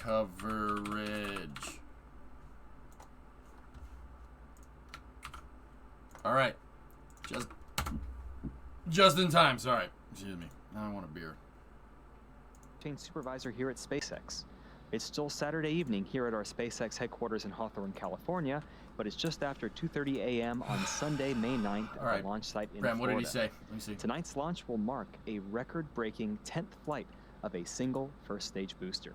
coverage. All right. Just in time. Sorry. Excuse me. Now I want a beer. Supervisor here at SpaceX. It's still Saturday evening here at our SpaceX headquarters in Hawthorne, California, but it's just after 2:30 a.m. on Sunday, May 9th at the launch site in Florida. What did he say? Let me see. Tonight's launch will mark a record-breaking 10th flight of a single first-stage booster.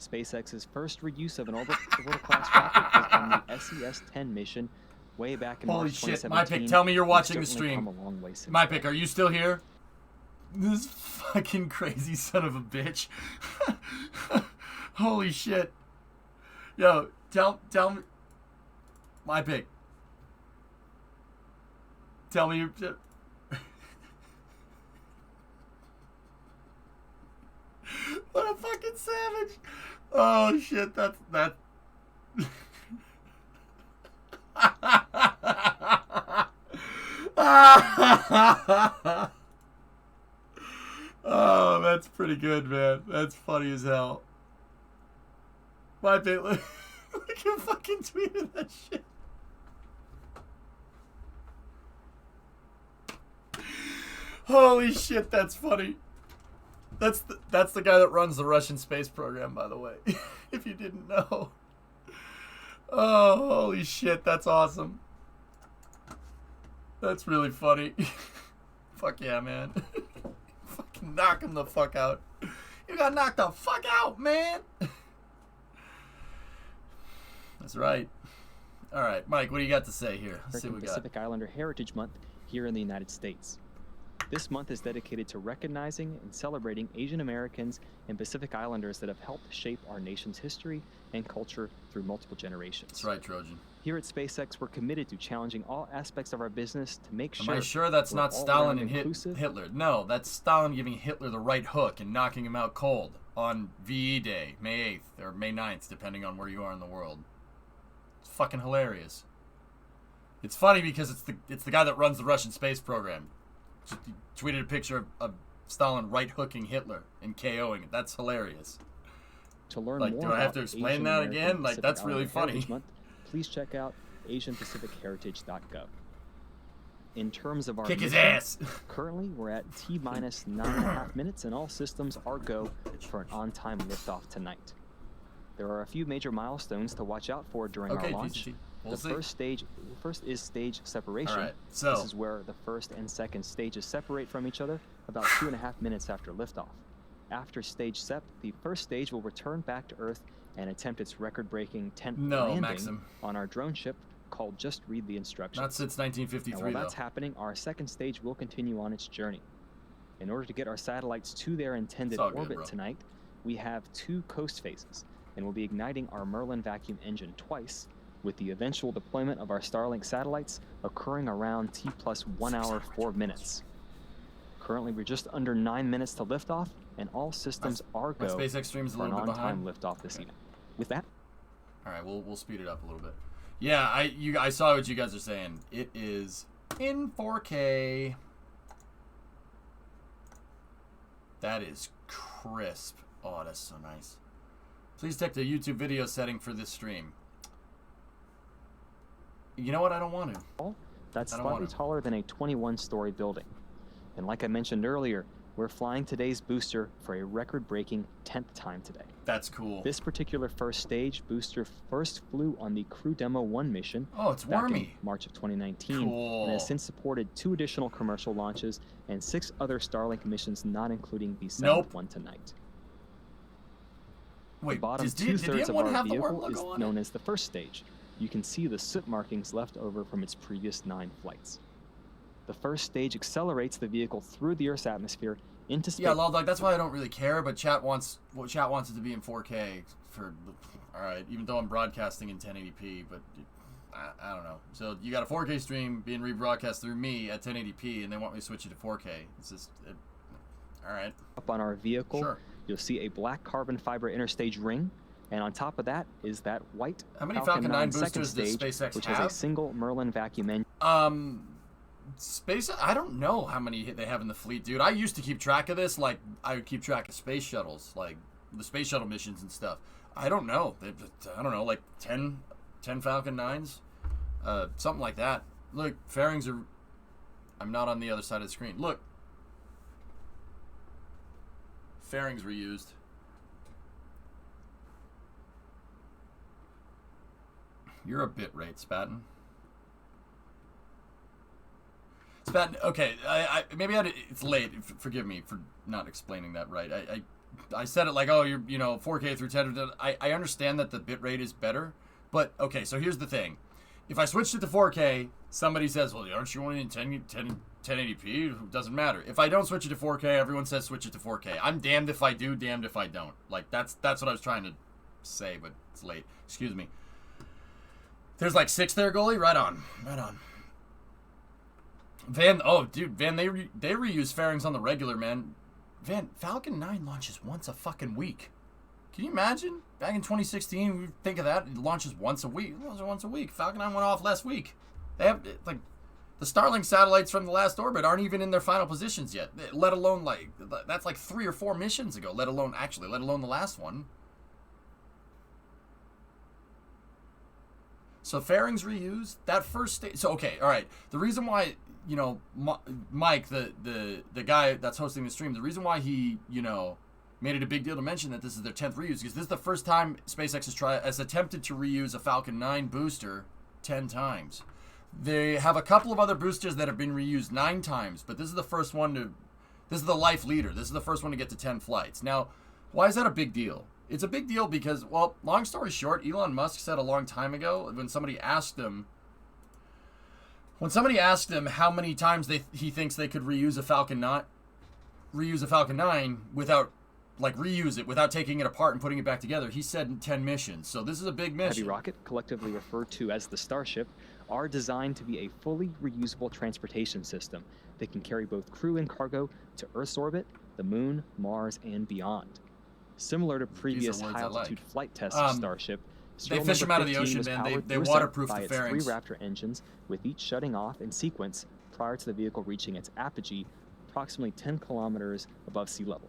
SpaceX's first reuse of an orbital-class rocket was on the SES-10 mission way back in March 2017. Holy shit, MyPick, tell me you're watching the stream. MyPick, are you still here? This fucking crazy son of a bitch. Holy shit. Yo, tell me. MyPick. Tell me you. What a fucking savage. Oh shit, that's. Oh, that's pretty good, man. That's funny as hell. MyPick, look who fucking tweeted that shit. Holy shit, that's funny. That's the guy that runs the Russian space program, by the way. If you didn't know. Oh, holy shit, that's awesome. That's really funny. Fuck yeah, man. Fucking knock him the fuck out. You got knocked the fuck out, man. That's right. All right, Mike, what do you got to say here? Let's see what we got. Pacific Islander Heritage Month here in the United States. This month is dedicated to recognizing and celebrating Asian Americans and Pacific Islanders that have helped shape our nation's history and culture through multiple generations. That's right, Trojan. Here at SpaceX, we're committed to challenging all aspects of our business to make sure. Am I sure that's not Stalin and Hitler? No, that's Stalin giving Hitler the right hook and knocking him out cold on VE Day, May 8th or May 9th, depending on where you are in the world. It's fucking hilarious. It's funny because it's the guy that runs the Russian space program. Just tweeted a picture of Stalin right hooking Hitler and KOing it. That's hilarious. To learn more, do I have to explain that again? Like, that's really funny. Month, please check out AsianPacificHeritage.gov. In terms of our kick his ass. Currently, we're at T-minus 9.5 minutes, and all systems are go for an on-time liftoff tonight. There are a few major milestones to watch out for during our launch. The first is stage separation. All right, so this is where the first and second stages separate from each other about 2.5 minutes after liftoff. After stage sep, the first stage will return back to Earth and attempt its record-breaking 10th landing on our drone ship called Just Read the Instructions. Not since 1953, now, while that's happening, our second stage will continue on its journey. In order to get our satellites to their intended orbit tonight, we have 2 coast phases, and we'll be igniting our Merlin vacuum engine twice, with the eventual deployment of our Starlink satellites occurring around T+1 hour 4 minutes. Currently, we're just under 9 minutes to liftoff, and all systems are go SpaceX stream's a for an little bit on-time behind. liftoff this evening. With that, all right, we'll speed it up a little bit. Yeah, I saw what you guys are saying. It is in 4K. That is crisp. Oh, that's so nice. Please check the YouTube video setting for this stream. You know what? I don't want to. That's slightly taller than a 21-story building. And like I mentioned earlier, we're flying today's booster for a record-breaking 10th time today. That's cool. This particular first stage booster first flew on the Crew Demo 1 mission back in March of 2019, and has since supported 2 additional commercial launches and 6 other Starlink missions, not including the 7th one tonight. Wait, the bottom 2/3 of our vehicle is known as the first stage. You can see the soot markings left over from its previous 9 flights. The first stage accelerates the vehicle through the Earth's atmosphere into space. Yeah, Log, that's why I don't really care, but chat wants it to be in 4K for, all right, even though I'm broadcasting in 1080p, but I don't know. So you got a 4K stream being rebroadcast through me at 1080p, and they want me to switch it to 4K. It's just, all right. Up on our vehicle, you'll see a black carbon fiber interstage ring. And on top of that is that white Falcon 9 boosters does SpaceX which have? has a single Merlin vacuum engine. I don't know how many they have in the fleet, dude. I used to keep track of this, like I would keep track of space shuttles, like the space shuttle missions and stuff. I don't know. I don't know, like 10 Falcon 9s, something like that. Look, fairings are. I'm not on the other side of the screen. Look, fairings reused. You're a bit rate, Spatten. Spatten, okay, maybe it's late. Forgive me for not explaining that right. I said it like, oh, you're 4K through 10. I understand that the bit rate is better, but okay. So here's the thing: if I switched it to 4K, somebody says, well, aren't you only in 1080p? It doesn't matter. If I don't switch it to 4K, everyone says switch it to 4K. I'm damned if I do, damned if I don't. Like that's what I was trying to say, but it's late. Excuse me. There's like 6 there, goalie. Right on. Van, oh dude, Van, they reuse fairings on the regular, man. Van, Falcon 9 launches once a fucking week. Can you imagine? Back in 2016, we think of that. It launches once a week. Falcon 9 went off last week. They have like the Starlink satellites from the last orbit aren't even in their final positions yet. Let alone like that's like 3 or 4 missions ago. Let alone the last one. So fairings reused that first stage. So okay, all right. The reason why Mike, the guy that's hosting the stream, the reason why he made it a big deal to mention that this is their 10th reuse because this is the first time SpaceX has attempted to reuse a Falcon 9 booster 10 times. They have a couple of other boosters that have been reused 9 times, but this is the first one to. This is the life leader. This is the first one to get to 10 flights. Now, why is that a big deal? It's a big deal because, well, long story short, Elon Musk said a long time ago when somebody asked him how many times he thinks they could reuse a Falcon 9 without reuse it without taking it apart and putting it back together, he said 10 missions. So this is a big mission. Heavy rocket, collectively referred to as the Starship, are designed to be a fully reusable transportation system that can carry both crew and cargo to Earth's orbit, the Moon, Mars, and beyond. Similar to previous high-altitude flight tests of Starship, they fish them out of the ocean, man. They waterproof the fairings. 3 Raptor engines, with each shutting off in sequence prior to the vehicle reaching its apogee, approximately 10 kilometers above sea level.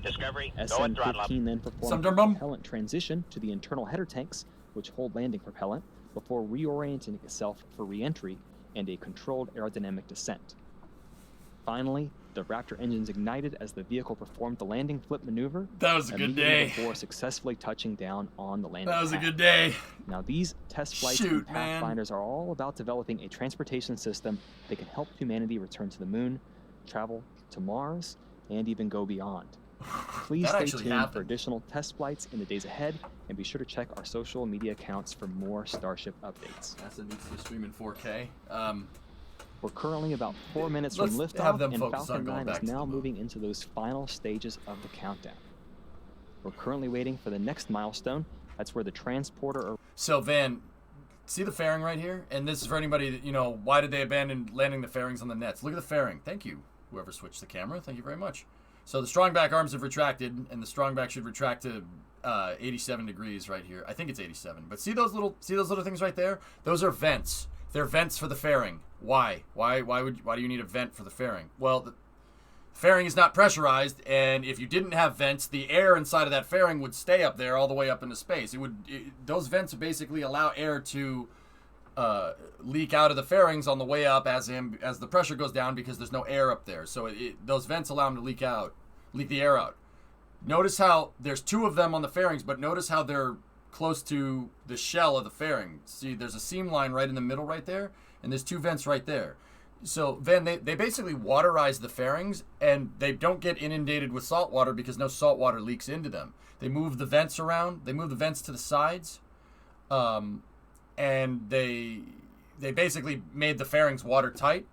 Discovery, SN-15 then performed a propellant transition to the internal header tanks, which hold landing propellant, before reorienting itself for re-entry and a controlled aerodynamic descent. Finally, the Raptor engines ignited as the vehicle performed the landing flip maneuver. That was a good day. Before successfully touching down on the landing pad. That was a good day. Now, these test flights and Pathfinders are all about developing a transportation system that can help humanity return to the Moon, travel to Mars, and even go beyond. Please stay tuned for additional test flights in the days ahead, and be sure to check our social media accounts for more Starship updates. NASA needs to stream in 4K. We're currently about 4 minutes from liftoff, and Falcon 9 is now moving into those final stages of the countdown. We're currently waiting for the next milestone. That's where the transporter... So, Van, see the fairing right here? And this is for anybody that, why did they abandon landing the fairings on the nets? Look at the fairing. Thank you, whoever switched the camera. Thank you very much. So the strongback arms have retracted, and the strongback should retract to 87 degrees right here. I think it's 87. But see those little things right there? Those are vents. They're vents for the fairing. Why? Why do you need a vent for the fairing? Well, the fairing is not pressurized, and if you didn't have vents, the air inside of that fairing would stay up there all the way up into space. Those vents basically allow air to leak out of the fairings on the way up as the pressure goes down because there's no air up there. So those vents allow them to leak the air out. Notice how there's 2 of them on the fairings, but notice how they're close to the shell of the fairing. See, there's a seam line right in the middle right there, and there's 2 vents right there. So then they basically waterize the fairings, and they don't get inundated with salt water because no salt water leaks into them. They move the vents around. They move the vents to the sides, and they basically made the fairings watertight.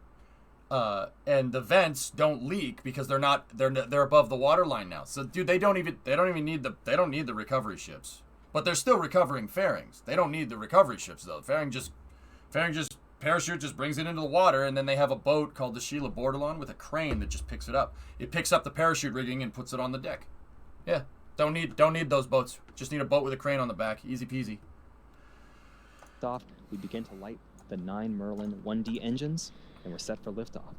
And the vents don't leak because they're above the water line now. So dude, they don't even need the recovery ships. But they're still recovering fairings. They don't need the recovery ships though. Parachute just brings it into the water, and then they have a boat called the Sheila Bordelon with a crane that just picks it up. It picks up the parachute rigging and puts it on the deck. Yeah, don't need those boats. Just need a boat with a crane on the back. Easy peasy. Off, we begin to light the 9 Merlin 1D engines, and we're set for liftoff.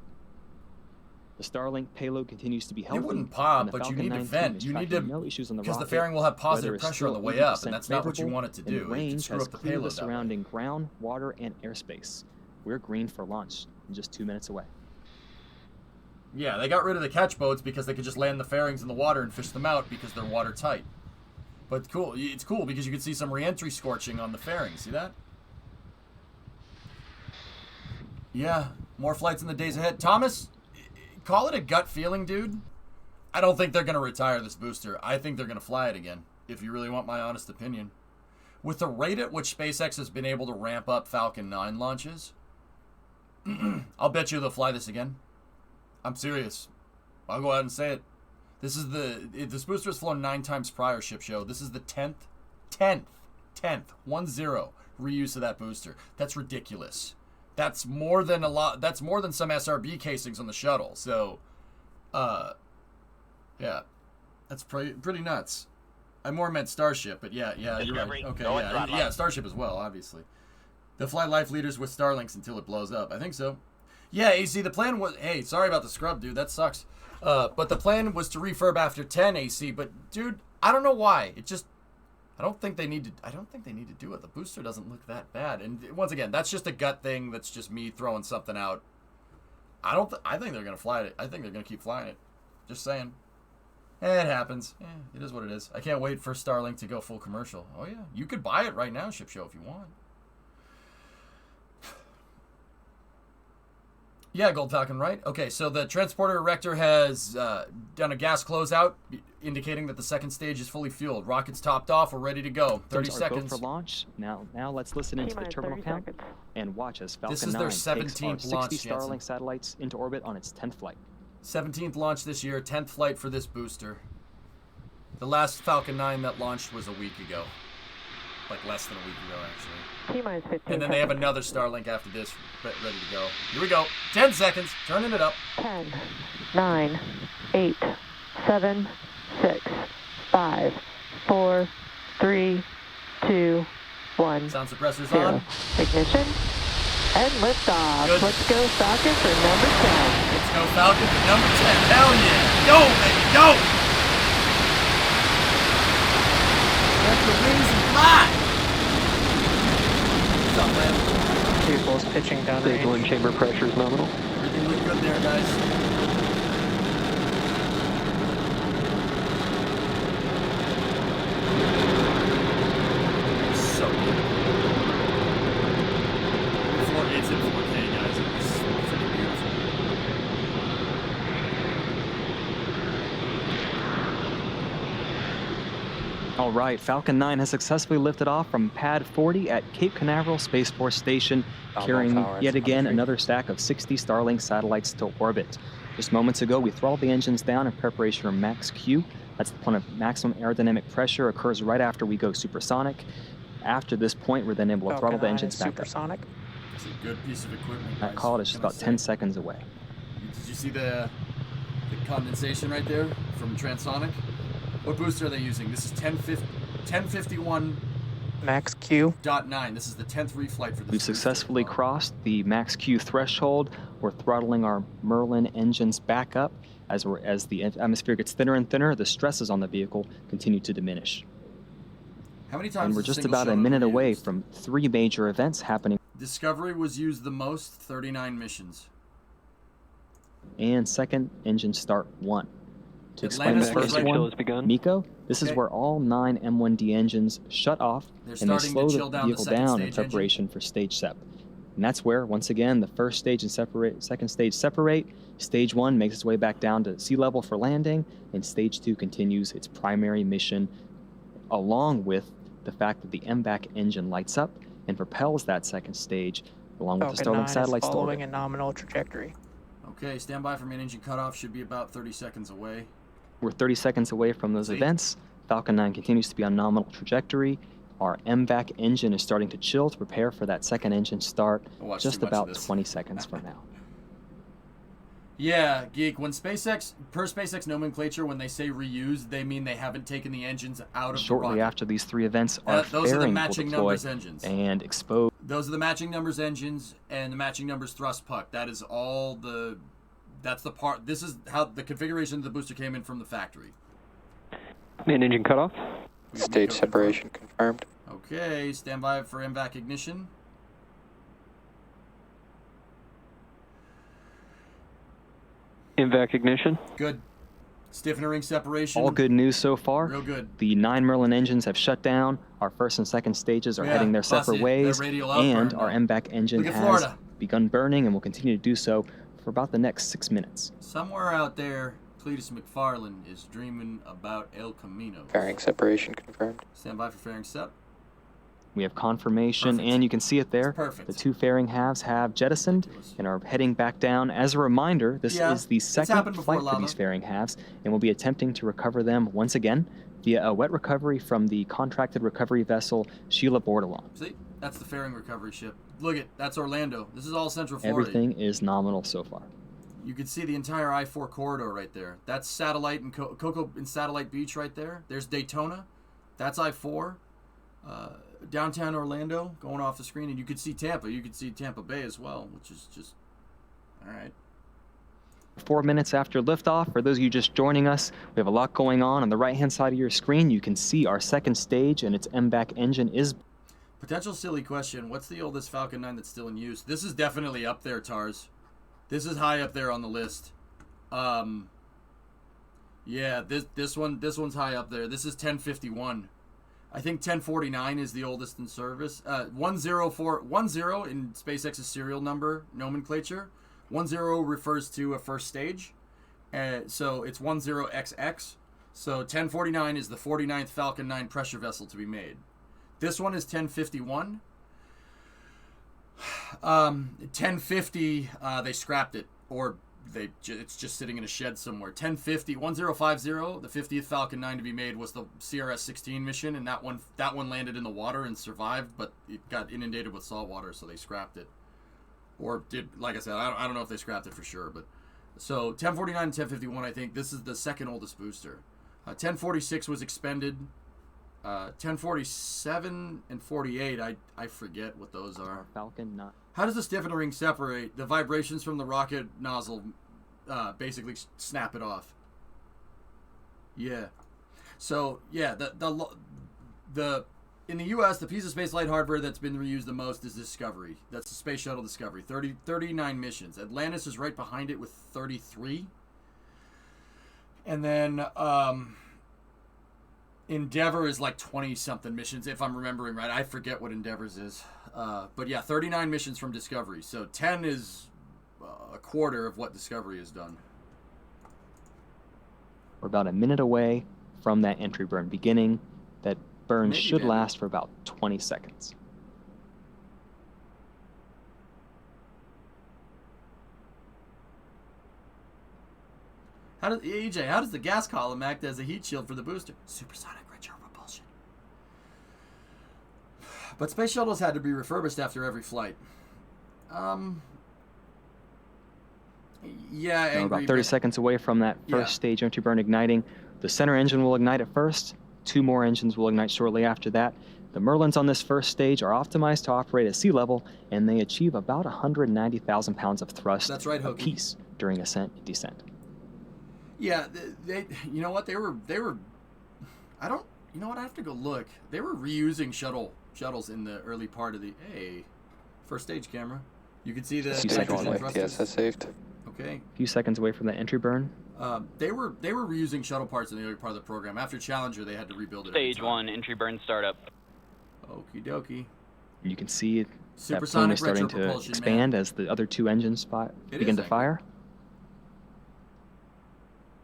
The Starlink payload continues to be healthy. It wouldn't pop, and the but you Falcon need to 9 vent. team You is need to, tracking no issues on the because the rocket, fairing will have whether positive it's pressure on the still way up, 80% and that's not what you favorable, want it to and the do. It can range screw has up the cleared the payload that way. surrounding ground, water, and airspace. We're green for launch in just 2 minutes away. Yeah, they got rid of the catch boats because they could just land the fairings in the water and fish them out because they're watertight. But cool, it's cool because you can see some re-entry scorching on the fairings. See that? Yeah, more flights in the days ahead. Thomas, call it a gut feeling, dude. I don't think they're going to retire this booster. I think they're going to fly it again, if you really want my honest opinion. With the rate at which SpaceX has been able to ramp up Falcon 9 launches, I'll bet you they'll fly this again. I'm serious. I'll go out and say it. This booster has flown 9 times prior, Ship Show. This is the 10th, 1-0 reuse of that booster. That's ridiculous. That's more than a lot. That's more than some SRB casings on the shuttle. So, yeah, that's pretty nuts. I more meant Starship, but yeah, you're right. Okay, yeah, Starship as well, obviously. They'll fly life leaders with Starlinks until it blows up. I think so. Yeah, AC, the plan was... Hey, sorry about the scrub, dude. That sucks. But the plan was to refurb after 10, AC. But, dude, I don't know why. It just... I don't think they need to do it. The booster doesn't look that bad. And, once again, that's just a gut thing. That's just me throwing something out. I think they're going to fly it. I think they're going to keep flying it. Just saying. It happens. It is what it is. I can't wait for Starlink to go full commercial. Oh, yeah. You could buy it right now, Ship Show, if you want. Yeah, Gold Falcon, right? Okay, so the transporter erector has done a gas closeout, indicating that the second stage is fully fueled. Rockets topped off. We're ready to go. 30 seconds. Go for launch. Now let's listen into the terminal count and watch as Falcon 9 this is their 17th takes launch, 60 Starlink satellites into orbit on its 10th flight. 17th launch this year, 10th flight for this booster. The last Falcon 9 that launched was a week ago. Like less than a week ago, actually. T-minus 15 and then they have another Starlink after this ready to go. Here we go. 10 seconds. Turning it up. 10, 9, 8, 7, 6, 5, 4, 3, 2, 1. Sound suppressors 0. on. Ignition. And liftoff. Good. Let's go Falcon for number 10. Let's go Falcon for number 10. Hell yeah. Go, baby, go. Let the wings fly. What's up, man? Vehicle's pitching down Stage 1 chamber pressure is nominal. Everything look good there, guys. So good. It's in 4K, guys. It's freaking beautiful. All right, Falcon 9 has successfully lifted off from Pad 40 at Cape Canaveral Space Force Station, carrying yet again another stack of 60 Starlink satellites to orbit. Just moments ago, we throttled the engines down in preparation for Max Q. That's the point of maximum aerodynamic pressure, occurs right after we go supersonic. After this point, we're then able to throttle the engines back supersonic. up. It's a good piece of equipment, That guys. call is just about 10 seconds away. Did you see the condensation right there from Transonic? What booster are they using? This is 1051.9. Max Q. This is the 10th reflight for this. We've successfully crossed the Max Q threshold. We're throttling our Merlin engines back up. As the atmosphere gets thinner and thinner, the stresses on the vehicle continue to diminish. How many times? And we're just about a minute away from 3 major events happening. Discovery was used the most, 39 missions. And second engine start 1. To explain Atlantis the was first right- Chill one, has begun. Miko, this is Okay. where all 9 M1D engines shut off They're and they starting slow to the chill down the vehicle second down in stage preparation for stage 7. And that's where, once again, the first stage and second stage separate. Stage 1 makes its way back down to sea level for landing, and stage 2 continues its primary mission, along with the fact that the MVAC engine lights up and propels that second stage, along with the Falcon 9 Starlink is satellites to following orbit. a nominal trajectory. Okay, stand by for main engine cutoff. Should be about 30 seconds away. We're 30 seconds away from those events. Falcon 9 continues to be on nominal trajectory. Our MVAC engine is starting to chill to prepare for that second engine start watched just too much of about this. 20 seconds from now. Yeah, Geek, when SpaceX, per SpaceX nomenclature, when they say reuse, they mean they haven't taken the engines out of Shortly the rocket. after these 3 events are Those are the fairing will matching deploy numbers engines. and expose. Those are the matching numbers engines and the matching numbers thrust puck. That is all the That's the part. This is how the configuration of the booster came in from the factory. Main engine cutoff. Stage separation confirmed. Okay, stand by for MVAC ignition. MVAC ignition. Good. Stiffener ring separation. All good news so far. Real good. The 9 Merlin engines have shut down. Our first and second stages are heading their separate ways. And our MVAC engine has begun burning and will continue to do so for about the next 6 minutes. Somewhere out there, Cletus McFarland is dreaming about El Camino. Fairing separation confirmed. Stand by for fairing sep. We have confirmation, and you can see it there. Perfect. The 2 fairing halves have jettisoned and are heading back down. As a reminder, this is the second flight for these fairing halves, and we'll be attempting to recover them once again via a wet recovery from the contracted recovery vessel Sheila Bordelon. See, that's the fairing recovery ship. Look at that's Orlando. This is all Central Florida. Everything is nominal so far. You can see the entire I-4 corridor right there. That's Satellite and Cocoa and Satellite Beach right there. There's Daytona. That's I-4. Downtown Orlando going off the screen, and you could see Tampa. You could see Tampa Bay as well, which is just all right. 4 minutes after liftoff, for those of you just joining us, we have a lot going on. On the right-hand side of your screen, you can see our second stage, and its MVAC engine is... Potential silly question. What's the oldest Falcon 9 that's still in use? This is definitely up there, Tars. This is high up there on the list. Yeah, this one's high up there. This is 1051. I think 1049 is the oldest in service. 10 in Space X's serial number nomenclature. 10 refers to a first stage. So it's 10XX. So 1049 is the 49th Falcon 9 pressure vessel to be made. This one is 1051. 1050, they scrapped it, or it's just sitting in a shed somewhere. 1050, the 50th Falcon 9 to be made was the CRS-16 mission, and that one landed in the water and survived, but it got inundated with salt water, so they scrapped it. Or did, like I said, I don't know if they scrapped it for sure, but so 1049 and 1051, I think this is the second oldest booster. 1046 was expended. 1047 and 48, I forget what those are. Falcon 9. How does the stiffener ring separate? The vibrations from the rocket nozzle basically snap it off. Yeah. So yeah, the in the U.S. the piece of space flight hardware that's been reused the most is Discovery. That's the Space Shuttle Discovery. 39 missions. Atlantis is right behind it with 33. And then Endeavor is like 20-something missions, if I'm remembering right. I forget what Endeavor's is. But yeah, 39 missions from Discovery. So 10 is a quarter of what Discovery has done. We're about a minute away from that entry burn beginning. That burn should last for about 20 seconds. How does the gas column act as a heat shield for the booster? Supersonic retro propulsion. But space shuttles had to be refurbished after every flight. Yeah, we're about 30 seconds away from that first stage entry burn igniting. The center engine will ignite at first. 2 more engines will ignite shortly after that. The Merlins on this first stage are optimized to operate at sea level, and they achieve about 190,000 pounds of thrust apiece during ascent and descent. Yeah, you know what? They were. I don't. You know what? I have to go look. They were reusing shuttles in the early part of the first stage camera. You can see the nitrogen thrusters. Yes, that's saved. Okay. A few seconds away from the entry burn. They were reusing shuttle parts in the early part of the program. After Challenger, they had to rebuild it. Stage 1 entry burn startup. Okie dokie. You can see that plane is starting to expand as the other 2 engines begin to fire.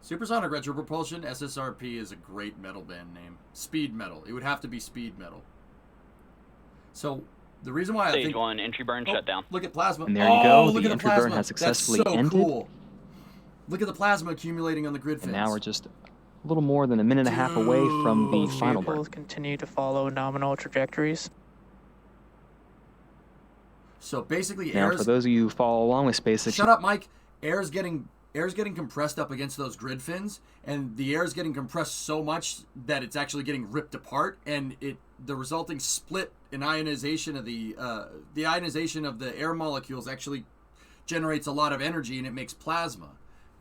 Supersonic retropropulsion, SSRP, is a great metal band name. Speed metal. It would have to be speed metal. So the reason why Stage 1 entry burn shut down. Look at plasma. And there you go. The entry burn has successfully ended. Cool. Look at the plasma accumulating on the grid fins. And now we're just a little more than a minute and a half away from the final burn. Vehicles continue to follow nominal trajectories. So basically, now for those of you who follow along with SpaceX. Shut up, Mike. Air's getting compressed up against those grid fins, and the air is getting compressed so much that it's actually getting ripped apart, and the resulting split in ionization of the ionization of the air molecules actually generates a lot of energy, and it makes plasma.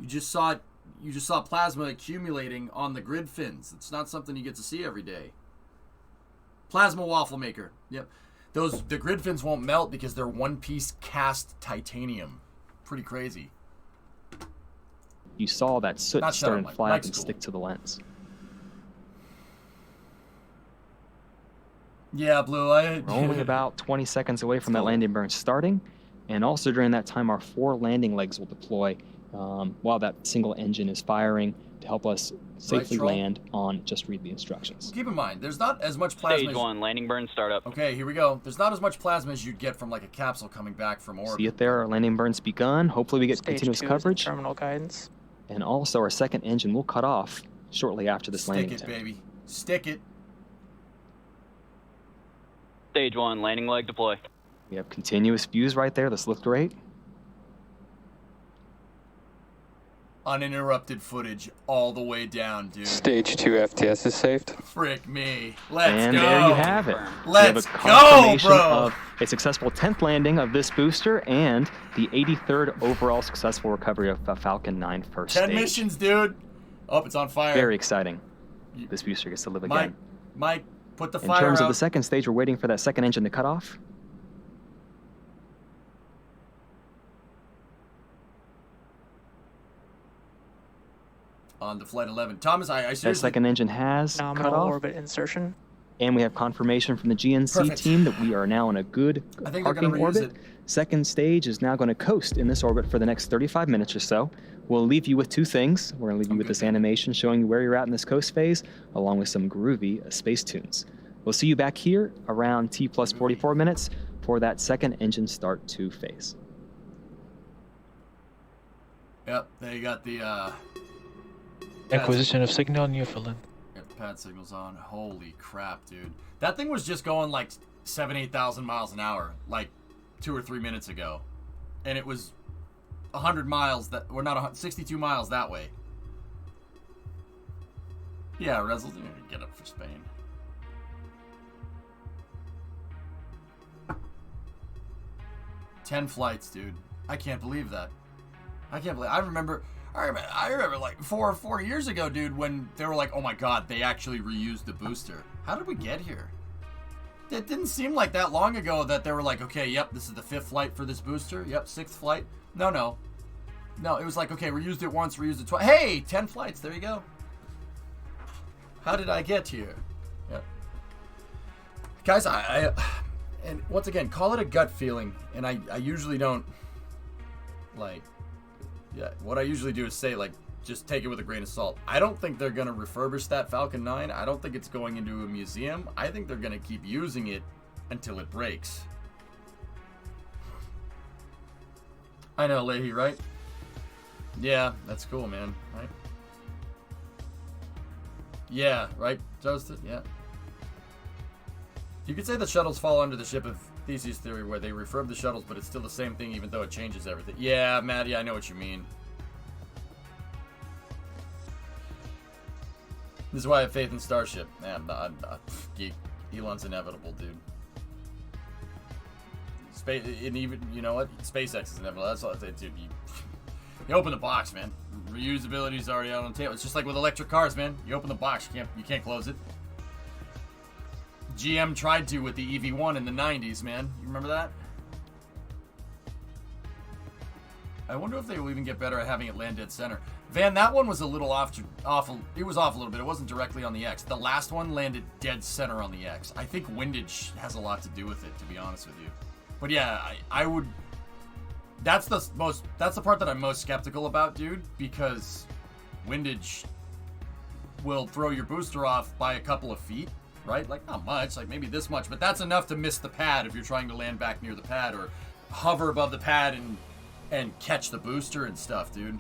You just saw plasma accumulating on the grid fins. It's not something you get to see every day. Plasma waffle maker. Yep. The grid fins won't melt because they're one-piece cast titanium. Pretty crazy. You saw that soot Not start shut to up, fly Mike. up and Mike's stick to the lens. Yeah, Blue. We're only about 20 seconds away from that landing burn starting, and also during that time, our 4 landing legs will deploy while that single engine is firing to help us safely land on just read the instructions. Keep in mind, there's not as much plasma. Stage 1, landing burn startup. Okay, here we go. There's not as much plasma as you'd get from like a capsule coming back from orbit. See it there, our landing burn's begun. Hopefully we get Stage continuous 2 coverage. is terminal guidance. And also our second engine will cut off shortly after this landing Stick it, attempt. baby. Stick it. Stage 1, landing leg deploy. We have continuous views right there. This looked great. Uninterrupted footage all the way down, dude. Stage 2 FTS is saved. Frick me. Let's And go. there you have it. Let's we have a go, confirmation bro. of a successful 10th landing of this booster and the 83rd overall successful recovery of Falcon 9 first 10 stage. missions, dude. Oh, it's on fire. Very exciting. This booster gets to live again. Mike, put the In fire terms out. of the second stage, we're waiting for that second engine to cut off. On to Flight 11. Thomas, I That seriously... second engine has cut Nominal off. orbit insertion. And we have confirmation from the GNC Perfect. team that we are now in a good I think they're parking gonna reuse orbit. it. Second stage is now going to coast in this orbit for the next 35 minutes or so. We'll leave you with 2 things. We're going to leave you with this animation showing you where you're at in this coast phase, along with some groovy space tunes. We'll see you back here around T plus 44 minutes for that second engine start 2 phase. Yep, they got the, Acquisition of signal, Newfoundland. Got the pad signals on. Holy crap, dude. That thing was just going like 8,000 miles an hour, like 2 or 3 minutes ago. And it was 100 miles, that, or not, 62 miles that way. Yeah, Rezel, you need to get up for Spain. Ten flights, dude. I can't believe that. I remember like four years ago, dude, when they were like, oh my god, they actually reused the booster. How did we get here? It didn't seem like that long ago that they were like, okay, yep, this is the 5th flight for this booster. Yep, 6th flight. No, it was like, okay, we used it once, reused it twice. Hey, 10 flights, there you go. How did I get here? Yep. Guys, and once again, call it a gut feeling, and I usually don't, like, yeah, what I usually do is say, like, just take it with a grain of salt. I don't think they're going to refurbish that Falcon 9. I don't think it's going into a museum. I think they're going to keep using it until it breaks. I know, Leahy, right? Yeah, that's cool, man, right? Yeah, right, Justin? Yeah. You could say the shuttles fall under the ship of Theseus theory where they refurb the shuttles, but it's still the same thing even though it changes everything. Yeah, Maddie, I know what you mean. This is why I have faith in Starship. Man, I'm not geek. Elon's inevitable, dude. Space, and even, you know what? SpaceX is inevitable. That's all I say, dude. You open the box, man. Reusability is already out on the table. It's just like with electric cars, man. You open the box, you can't close it. GM tried to with the EV1 in the 90s, man. You remember that? I wonder if they will even get better at having it land dead center. Van, that one was a little off. It was off a little bit. It wasn't directly on the X. The last one landed dead center on the X. I think windage has a lot to do with it, to be honest with you. But yeah, I would. That's the part that I'm most skeptical about, dude, because windage will throw your booster off by a couple of feet, right? Like, not much, like maybe this much, but that's enough to miss the pad if you're trying to land back near the pad or hover above the pad and catch the booster and stuff, dude.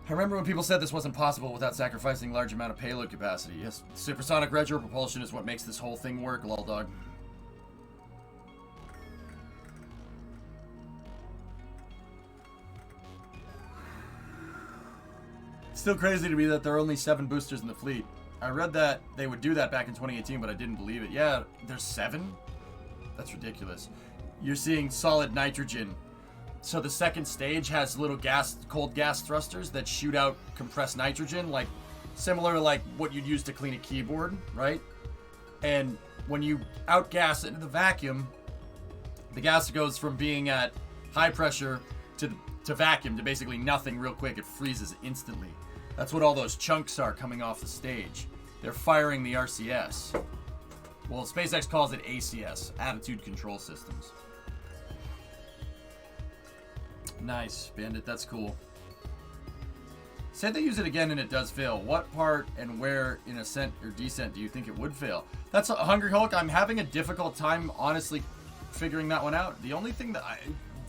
I remember when people said this wasn't possible without sacrificing large amount of payload capacity. Yes, supersonic retro propulsion is what makes this whole thing work, lol dog. Still crazy to me that there are only 7 boosters in the fleet. I read that they would do that back in 2018, but I didn't believe it. Yeah, there's 7? That's ridiculous. You're seeing solid nitrogen So the second stage has little cold gas thrusters that shoot out compressed nitrogen, like similar to like what you'd use to clean a keyboard, right? And when you outgas it into the vacuum, the gas goes from being at high pressure to vacuum to basically nothing real quick. It freezes instantly. That's what all those chunks are coming off the stage. They're firing the RCS. Well, SpaceX calls it ACS, Attitude Control Systems. Nice, Bandit, that's cool. Say they use it again and it does fail. What part and where in ascent or descent do you think it would fail? That's a Hungry Hulk. I'm having a difficult time, honestly, figuring that one out. The only thing that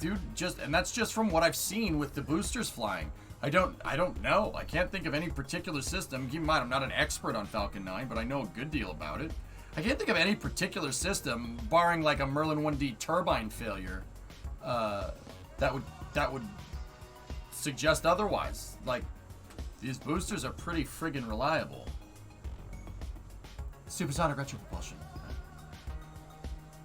and that's just from what I've seen with the boosters flying. I don't know. I can't think of any particular system. Keep in mind, I'm not an expert on Falcon 9, but I know a good deal about it. I can't think of any particular system, barring like a Merlin 1D turbine failure, that would suggest otherwise. Like, these boosters are pretty friggin' reliable. Supersonic retropropulsion.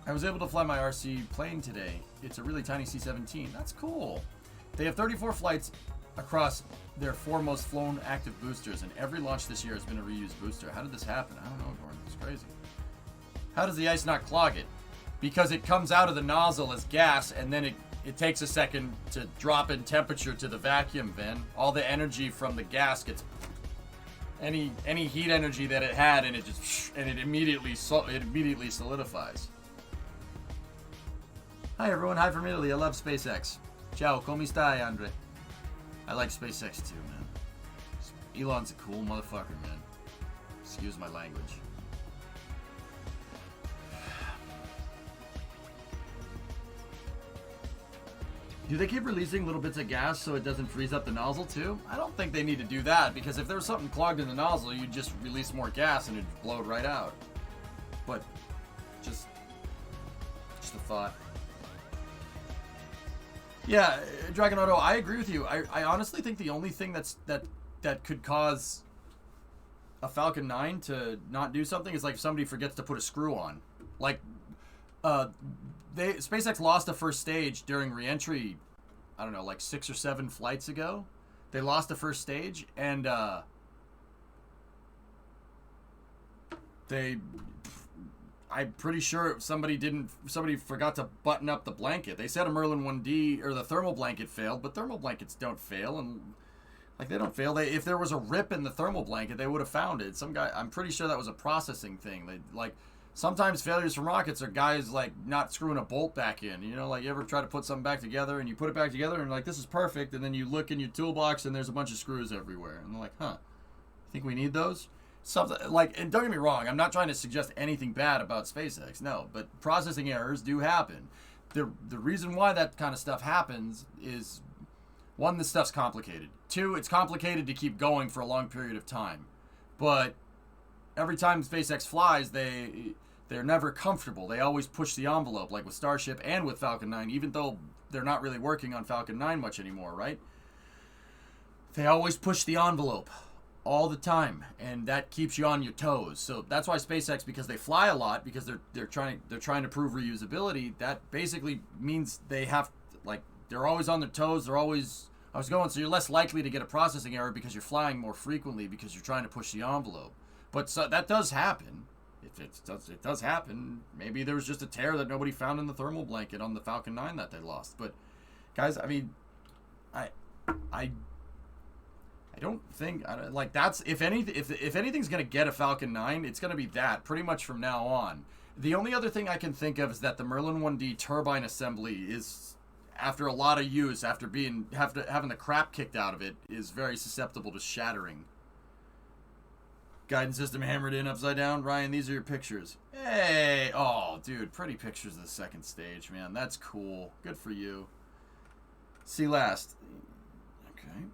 I was able to fly my RC plane today. It's a really tiny C-17. That's cool. They have 34 flights across their 4 most flown active boosters, and every launch this year has been a reused booster. How did this happen? I don't know, Gordon. It's crazy. How does the ice not clog it? Because it comes out of the nozzle as gas, and then it takes a second to drop in temperature to the vacuum vent. All the energy from the gas gets any heat energy that it had, and it immediately solidifies. Hi everyone, hi from Italy. I love SpaceX. Ciao, come stai, Andre? I like SpaceX too, man. Elon's a cool motherfucker, man. Excuse my language. Do they keep releasing little bits of gas so it doesn't freeze up the nozzle too? I don't think they need to do that, because if there was something clogged in the nozzle, you'd just release more gas and it'd blow it right out. But just a thought. Yeah, Dragon Auto, I agree with you. I honestly think the only thing that could cause a Falcon 9 to not do something is like if somebody forgets to put a screw on. Like, SpaceX lost the first stage during re-entry, I don't know, like 6 or 7 flights ago. They lost the first stage, and I'm pretty sure somebody forgot to button up the blanket. They said a Merlin 1D or the thermal blanket failed, but thermal blankets don't fail, and like they don't fail. If there was a rip in the thermal blanket, they would have found it. I'm pretty sure that was a processing thing. Sometimes failures from rockets are guys like not screwing a bolt back in. You know, like you ever try to put something back together and you put it back together and like this is perfect, and then you look in your toolbox and there's a bunch of screws everywhere, and they're like, huh, think we need those? Something like, and don't get me wrong, I'm not trying to suggest anything bad about SpaceX, no, but processing errors do happen. The reason why that kind of stuff happens is, 1, this stuff's complicated. 2, it's complicated to keep going for a long period of time. But every time SpaceX flies, they're never comfortable. They always push the envelope, like with Starship and with Falcon 9, even though they're not really working on Falcon 9 much anymore, right? They always push the envelope all the time, and that keeps you on your toes. So that's why SpaceX, because they fly a lot, because they're trying to prove reusability, that basically means they have, like, they're always on their toes, so you're less likely to get a processing error because you're flying more frequently because you're trying to push the envelope. But so that does happen. It does happen. Maybe there was just a tear that nobody found in the thermal blanket on the Falcon 9 that they lost. But guys, I mean, I don't think like that's if anything's gonna get a Falcon 9, it's gonna be that pretty much from now on. The only other thing I can think of is that the Merlin 1D turbine assembly is, after a lot of use, after having the crap kicked out of it, is very susceptible to shattering. Guidance system hammered in upside down. Ryan, these are your pictures. Hey, oh dude, pretty pictures of the second stage, man. That's cool. Good for you. See last. Okay.